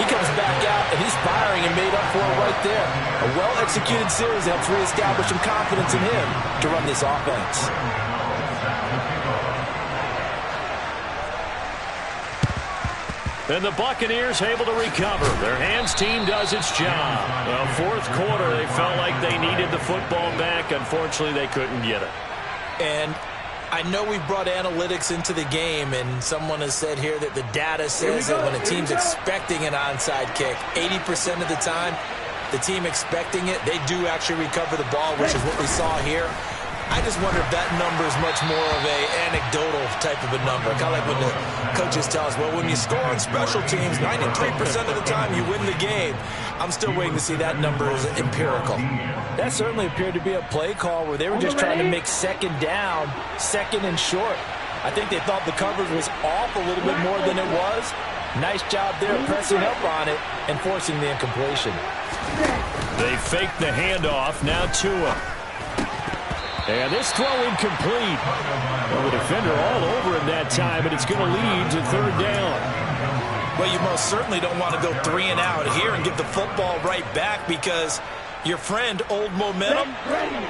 he comes back out and he's firing and made up for it right there. A well-executed series helps reestablish some confidence in him to run this offense. And the Buccaneers able to recover. Their hands team does its job. Fourth quarter, they felt like they needed the football back. Unfortunately, they couldn't get it. And I know we've brought analytics into the game, and someone has said here that the data says that when a team's expecting an onside kick, 80% of the time, the team expecting it, they do actually recover the ball, which is what we saw here. I just wonder if that number is much more of a anecdotal type of a number. Kind of like when the coaches tell us, well, when you score on special teams, 93% of the time you win the game. I'm still waiting to see that number is empirical. That certainly appeared to be a play call where they were just trying to make second down, second and short. I think they thought the coverage was off a little bit more than it was. Nice job there pressing up on it and forcing the incompletion. They faked the handoff. Now Tua. And this throw incomplete. Well, the defender all over him that time, but it's going to lead to third down. Well, you most certainly don't want to go 3 and out here and give the football right back because your friend, Old Momentum,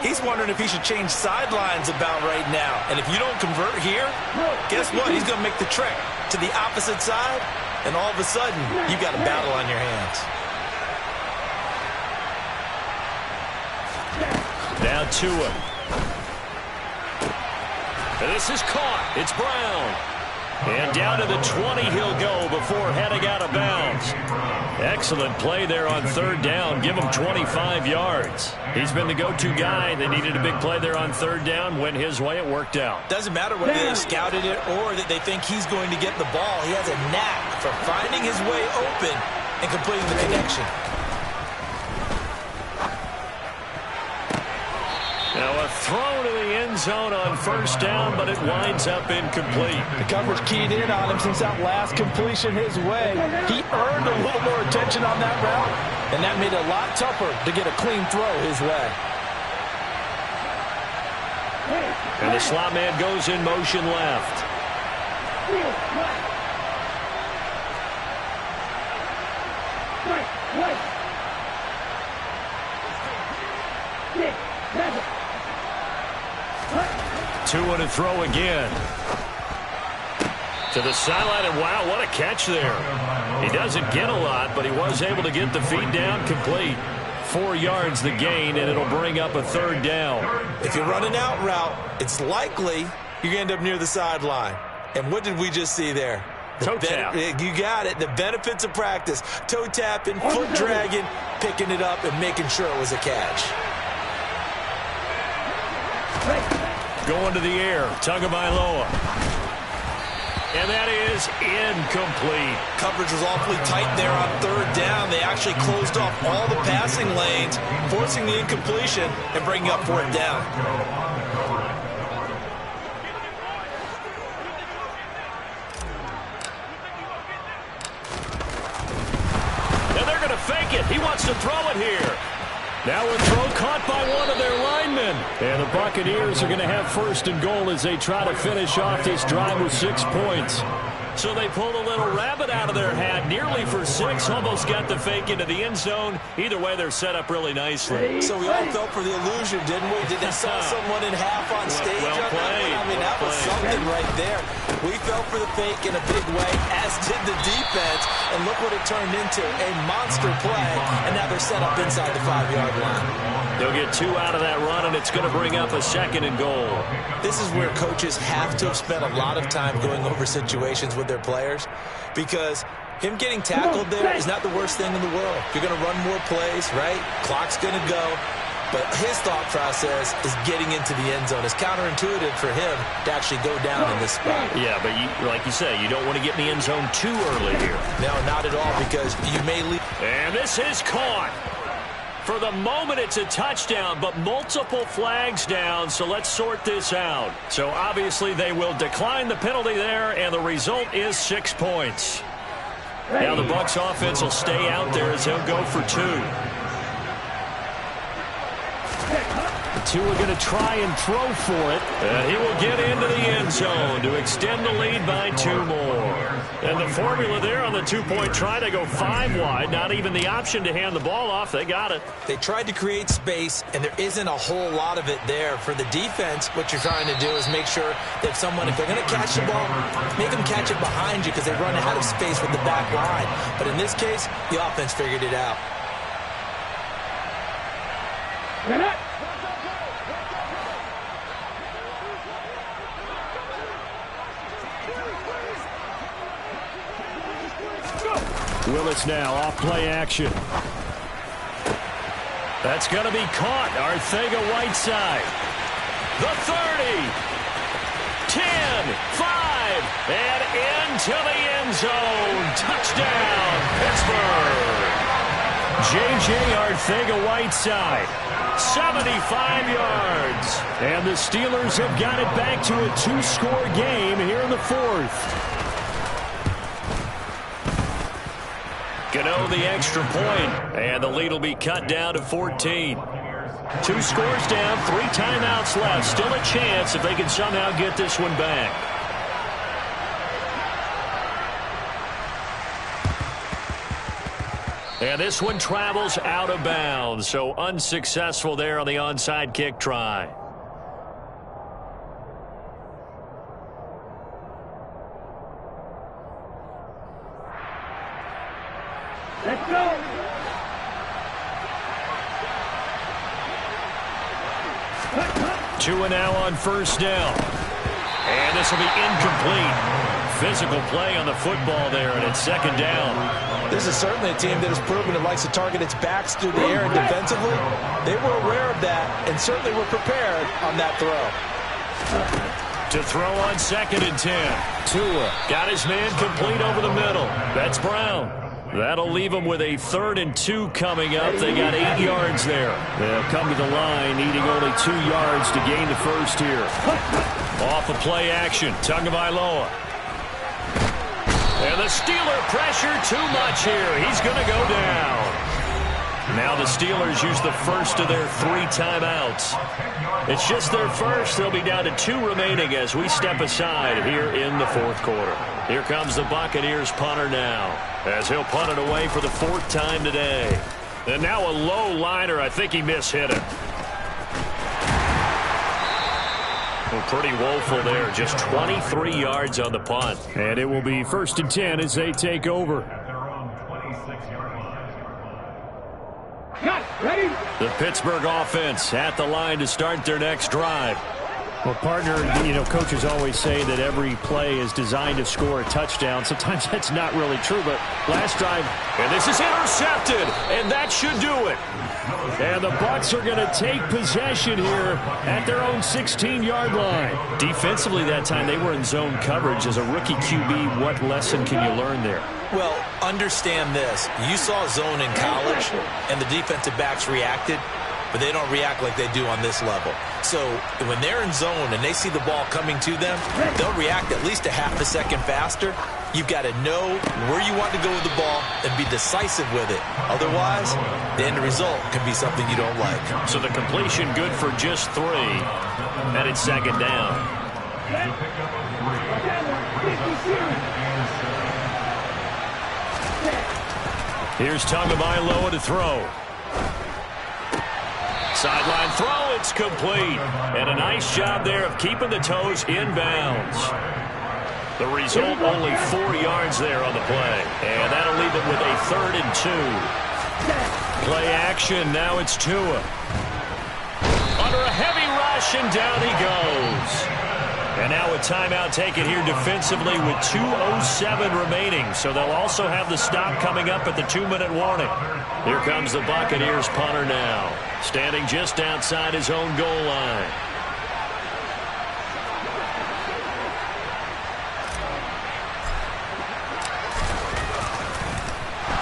he's wondering if he should change sidelines about right now. And if you don't convert here, guess what? He's going to make the trek to the opposite side, and all of a sudden, you've got a battle on your hands. Now Tua. This is caught. It's Brown. And down to the 20 he'll go before heading out of bounds. Excellent play there on third down. Give him 25 yards. He's been the go-to guy. They needed a big play there on third down. Went his way. It worked out. Doesn't matter whether they scouted it or that they think he's going to get the ball. He has a knack for finding his way open and completing the connection. Now a throw to the end zone on first down, but it winds up incomplete. The coverage keyed in on him since that last completion his way. He earned a little more attention on that route, and that made it a lot tougher to get a clean throw his way. And the slot man goes in motion left. Tua to throw again. To the sideline, and wow, what a catch there. He doesn't get a lot, but he was able to get the feet down complete. 4 yards the gain, and it'll bring up a third down. If you're running out route, it's likely you end up near the sideline. And what did we just see there? Toe tap. You got it. The benefits of practice. Toe tapping, foot dragging, picking it up, and making sure it was a catch. Going to the air, Tagovailoa. And that is incomplete. Coverage was awfully tight there on third down. They actually closed off all the passing lanes, forcing the incompletion and bringing up fourth down. And they're going to fake it. He wants to throw it here. Now a throw caught by one of their linemen. And the Buccaneers are going to have first and goal as they try to finish off this drive with 6 points. So they pulled a little rabbit out of their hat, nearly for 6, almost got the fake into the end zone. Either way, they're set up really nicely. So we all fell for the illusion, didn't we? Did they saw someone in half on stage? Well played. I mean, that was something right there. We fell for the fake in a big way, as did the defense, and look what it turned into, a monster play, and now they're set up inside the 5-yard line. They'll get 2 out of that run, and it's going to bring up a 2nd and goal. This is where coaches have to have spent a lot of time going over situations with their players, because him getting tackled there is not the worst thing in the world. You're going to run more plays, right? Clock's going to go. But his thought process is getting into the end zone. It's counterintuitive for him to actually go down in this spot. Yeah, but like you say, you don't want to get in the end zone too early here. No, not at all, because you may leave. And this is caught. For the moment, it's a touchdown, but multiple flags down, so let's sort this out. So obviously they will decline the penalty there, and the result is 6 points. Now the Bucs offense will stay out there as they'll go for 2. Tua going to try and throw for it. And he will get into the end zone to extend the lead by 2 more. And the formula there on the 2-point try to go 5 wide. Not even the option to hand the ball off. They got it. They tried to create space, and there isn't a whole lot of it there. For the defense, what you're trying to do is make sure that if they're going to catch the ball, make them catch it behind you because they run out of space with the back line. But in this case, the offense figured it out. Willis now off play action. That's going to be caught. Arcega-Whiteside. The 30. 10, 5, and into the end zone. Touchdown, Pittsburgh. J.J. Arcega-Whiteside, 75 yards. And the Steelers have got it back to a 2-score game here in the 4th. Gano the extra point, and the lead will be cut down to 14. 2 scores down, 3 timeouts left. Still a chance if they can somehow get this one back. And this one travels out of bounds, so unsuccessful there on the onside kick try. Let's go. Tua now on first down. And this will be incomplete. Physical play on the football there, and it's 2nd down. This is certainly a team that has proven it likes to target its backs through the air and defensively. They were aware of that and certainly were prepared on that throw. To throw on 2nd and 10. Tua got his man complete over the middle. That's Brown. That'll leave them with a 3rd and 2 coming up. They got 8 yards there. They'll come to the line, needing only 2 yards to gain the first here. Off of play action, Tagovailoa. And the Steeler pressure too much here. He's going to go down. Now the Steelers use the first of their 3 timeouts. It's just their first. They'll be down to 2 remaining as we step aside here in the 4th quarter. Here comes the Buccaneers punter now, as he'll punt it away for the 4th time today. And now a low liner. I think he mishit it. Well, pretty woeful there. Just 23 yards on the punt. And it will be 1st and 10 as they take over. Ready? The Pittsburgh offense at the line to start their next drive. Well, partner, coaches always say that every play is designed to score a touchdown. Sometimes that's not really true, but last drive. And this is intercepted, and that should do it. And the Bucs are going to take possession here at their own 16-yard line. Defensively that time, they were in zone coverage. As a rookie QB, what lesson can you learn there? Well, understand this. You saw zone in college, and the defensive backs reacted, but they don't react like they do on this level. So when they're in zone and they see the ball coming to them, they'll react at least a half a second faster. You've got to know where you want to go with the ball and be decisive with it. Otherwise, the end result can be something you don't like. So the completion good for just 3, and it's 2nd down. Here's Tagovailoa to throw. Sideline throw, it's complete. And a nice job there of keeping the toes in bounds. The result, only 4 yards there on the play. And that'll leave it with a 3rd and 2. Play action, now it's Tua. Under a heavy rush, and down he goes. And now a timeout taken here defensively with 2:07 remaining. So they'll also have the stop coming up at the 2-minute warning. Here comes the Buccaneers punter now, standing just outside his own goal line.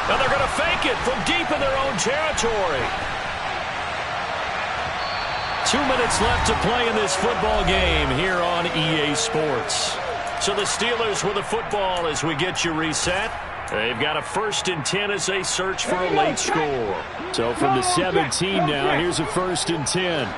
Now they're going to fake it from deep in their own territory. 2 minutes left to play in this football game here on EA Sports. So the Steelers with the football as we get you reset. They've got a 1st and 10 as they search for a late score. So from the 17 now, here's a 1st and 10.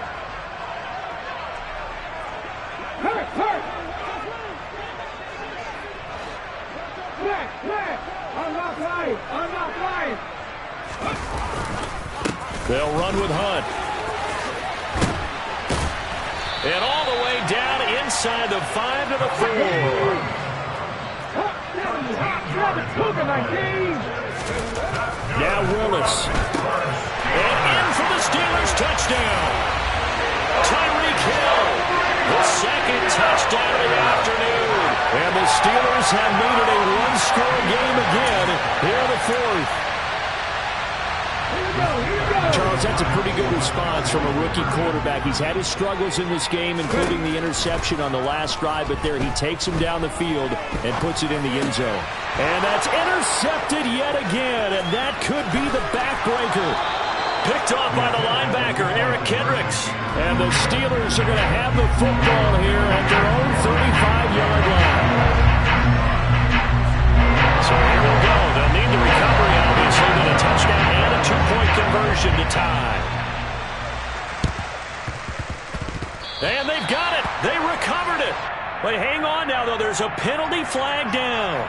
They'll run with Hunt. And all the way down inside the 5 to the 4. Now Willis. And in for the Steelers touchdown. Tyreek Hill. The 2nd touchdown of the afternoon. And the Steelers have made it a 1-score game again here in the 4th. Charles, that's a pretty good response from a rookie quarterback. He's had his struggles in this game, including the interception on the last drive, but there he takes him down the field and puts it in the end zone. And that's intercepted yet again, and that could be the backbreaker. Picked off by the linebacker, Eric Kendricks. And the Steelers are going to have the football here at their own 35-yard line. So here we'll go. They'll need the recovery, obviously, with a touchdown and a 2-point conversion to tie. And they've got it. They recovered it. But hang on now, though. There's a penalty flag down.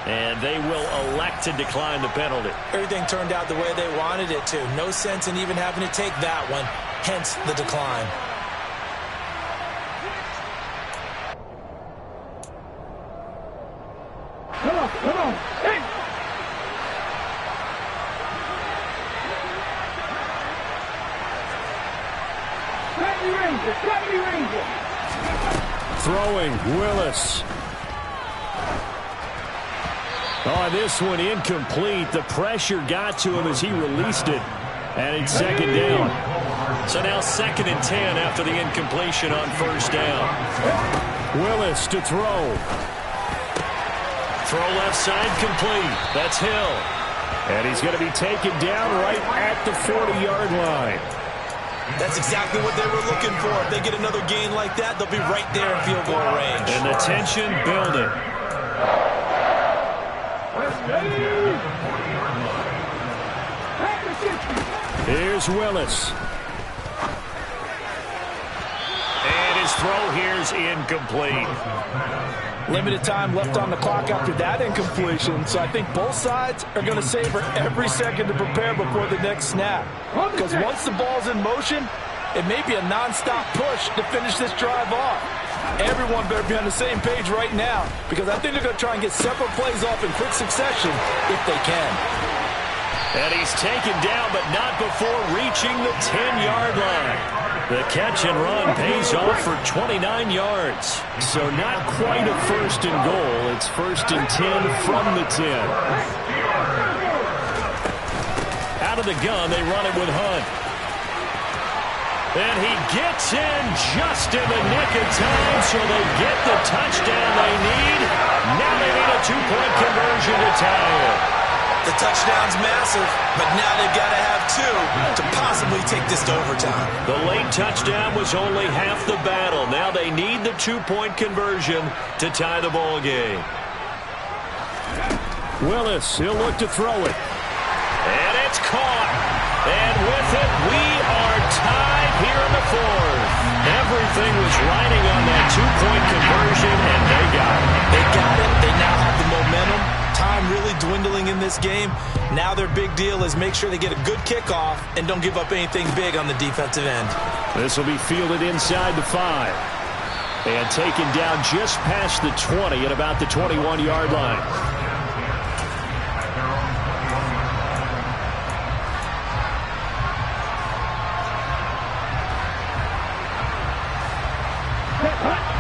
And they will elect to decline the penalty. Everything turned out the way they wanted it to. No sense in even having to take that one. Hence the decline. Come on. Hey! Ranger. Throwing, Willis. Oh, this one incomplete. The pressure got to him as he released it. And it's 2nd down. So now 2nd and 10 after the incompletion on 1st down. Willis to throw. Throw left side complete. That's Hill. And he's going to be taken down right at the 40-yard line. That's exactly what they were looking for. If they get another gain like that, they'll be right there in field goal range. And the tension building. Here's Willis. And his throw here's incomplete. Limited time left on the clock after that incompletion, so I think both sides are going to savor every second to prepare before the next snap. Because once the ball's in motion, it may be a non-stop push to finish this drive off. Everyone better be on the same page right now, because I think they're going to try and get several plays off in quick succession if they can. And he's taken down, but not before reaching the 10-yard line. The catch and run pays off for 29 yards. So not quite a 1st and goal. It's 1st and 10 from the 10. Out of the gun, they run it with Hunt. And he gets in just in the nick of time, so they get the touchdown they need. Now they need a 2-point conversion to tie it. The touchdown's massive, but now they've got to have 2 to possibly take this to overtime. The late touchdown was only half the battle. Now they need the 2-point conversion to tie the ball game. Willis, he'll look to throw it. And it's caught. And with it, we are tied here in the 4th. Everything was riding on that 2-point conversion, and they got it. They got it. They now have the momentum. Time really dwindling in this game. Now their big deal is make sure they get a good kickoff and don't give up anything big on the defensive end. This will be fielded inside the 5. And taken down just past the 20 at about the 21-yard line.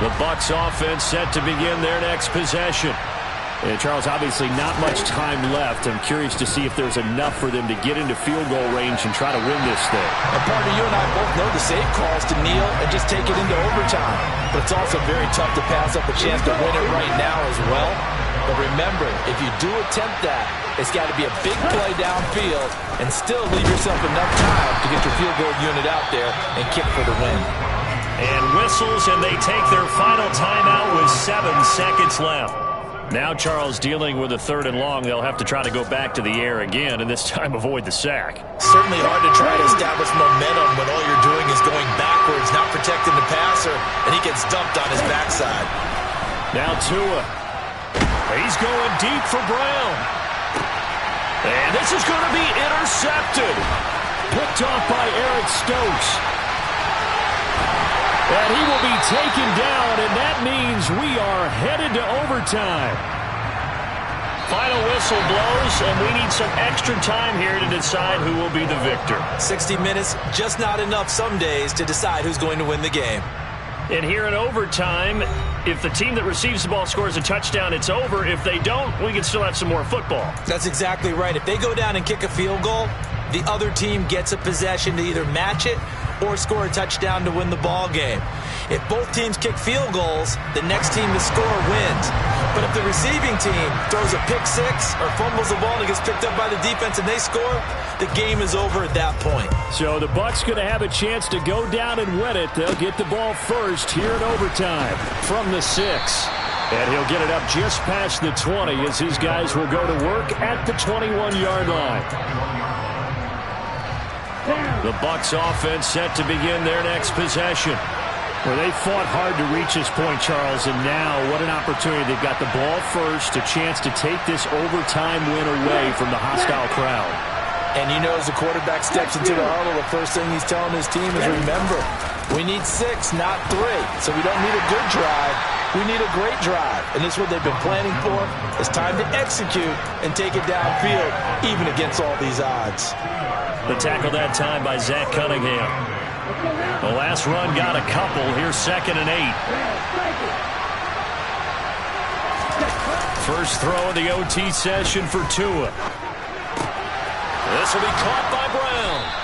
The Bucs offense set to begin their next possession. And Charles, obviously not much time left. I'm curious to see if there's enough for them to get into field goal range and try to win this thing. And partner, you and I both know the safe calls to kneel and just take it into overtime. But it's also very tough to pass up a chance to win it right now as well. But remember, if you do attempt that, it's got to be a big play downfield and still leave yourself enough time to get your field goal unit out there and kick for the win. And whistles, and they take their final timeout with 7 seconds left. Now Charles dealing with a 3rd and long. They'll have to try to go back to the air again, and this time avoid the sack. Certainly hard to try to establish momentum when all you're doing is going backwards, not protecting the passer, and he gets dumped on his backside. Now Tua. He's going deep for Brown. And this is going to be intercepted. Picked off by Eric Stokes. And he will be taken down, and that means we are headed to overtime. Final whistle blows, and we need some extra time here to decide who will be the victor. 60 minutes, just not enough some days to decide who's going to win the game. And here in overtime, if the team that receives the ball scores a touchdown, it's over. If they don't, we can still have some more football. That's exactly right. If they go down and kick a field goal, the other team gets a possession to either match it or score a touchdown to win the ball game. If both teams kick field goals, the next team to score wins. But if the receiving team throws a pick six or fumbles the ball and it gets picked up by the defense and they score, the game is over at that point. So the Bucs going to have a chance to go down and win it. They'll get the ball first here in overtime from the 6. And he'll get it up just past the 20 as his guys will go to work at the 21-yard line. The Bucs offense set to begin their next possession. Well, they fought hard to reach this point, Charles, and now what an opportunity. They've got the ball first, a chance to take this overtime win away from the hostile crowd. And you know, as the quarterback steps into the huddle, the first thing he's telling his team is, remember, we need 6, not 3. So we don't need a good drive. We need a great drive. And this is what they've been planning for. It's time to execute and take it downfield, even against all these odds. The tackle that time by Zach Cunningham. The last run got a couple. Here's 2nd and 8. First throw in the OT session for Tua. This will be caught by Brown.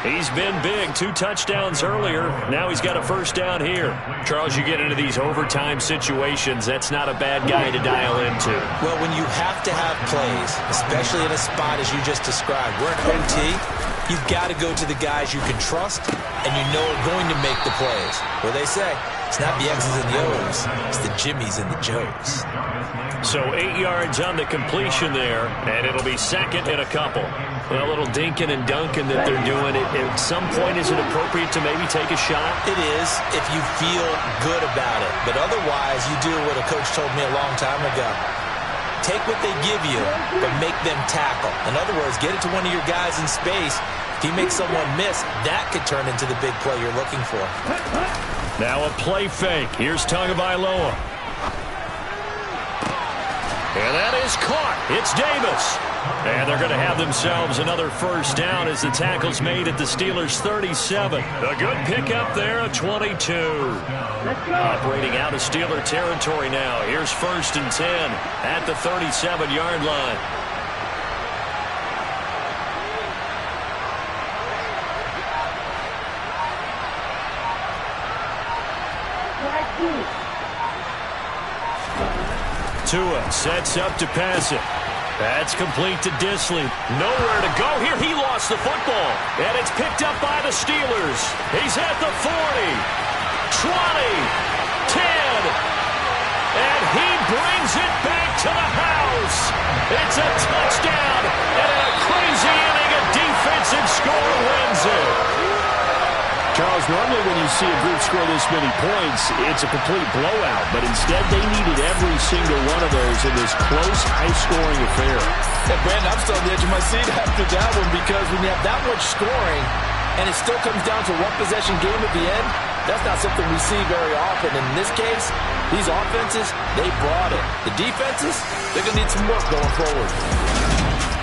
He's been big. 2 touchdowns earlier. Now he's got a first down here. Charles, you get into these overtime situations, that's not a bad guy to dial into. Well, when you have to have plays, especially in a spot as you just described, we're in OT, you've got to go to the guys you can trust and you know are going to make the plays. What do they say? It's not the X's and the O's. It's the Jimmies and the Joes. So 8 yards on the completion there, and it'll be 2nd and a couple. Well, a little dinking and dunking that they're doing. At some point, is it appropriate to maybe take a shot? It is if you feel good about it. But otherwise, you do what a coach told me a long time ago. Take what they give you, but make them tackle. In other words, get it to one of your guys in space. If you make someone miss, that could turn into the big play you're looking for. Now a play fake. Here's Tagovailoa. And that is caught. It's Davis. And they're going to have themselves another first down as the tackle's made at the Steelers' 37. A good pickup there, a 22. Operating out of Steeler territory now. Here's 1st and 10 at the 37-yard line. Tua sets up to pass it. That's complete to Disley. Nowhere to go here. He lost the football. And it's picked up by the Steelers. He's at the 40, 20, 10. And he brings it back to the house. It's a touchdown. And in a crazy inning, a defensive score wins it. Charles, normally when you see a group score this many points, it's a complete blowout. But instead, they needed every single one of those in this close, high-scoring affair. And Brandon, I'm still on the edge of my seat after that one because when you have that much scoring and it still comes down to one possession game at the end, that's not something we see very often. And in this case, these offenses, they brought it. The defenses, they're going to need some work going forward.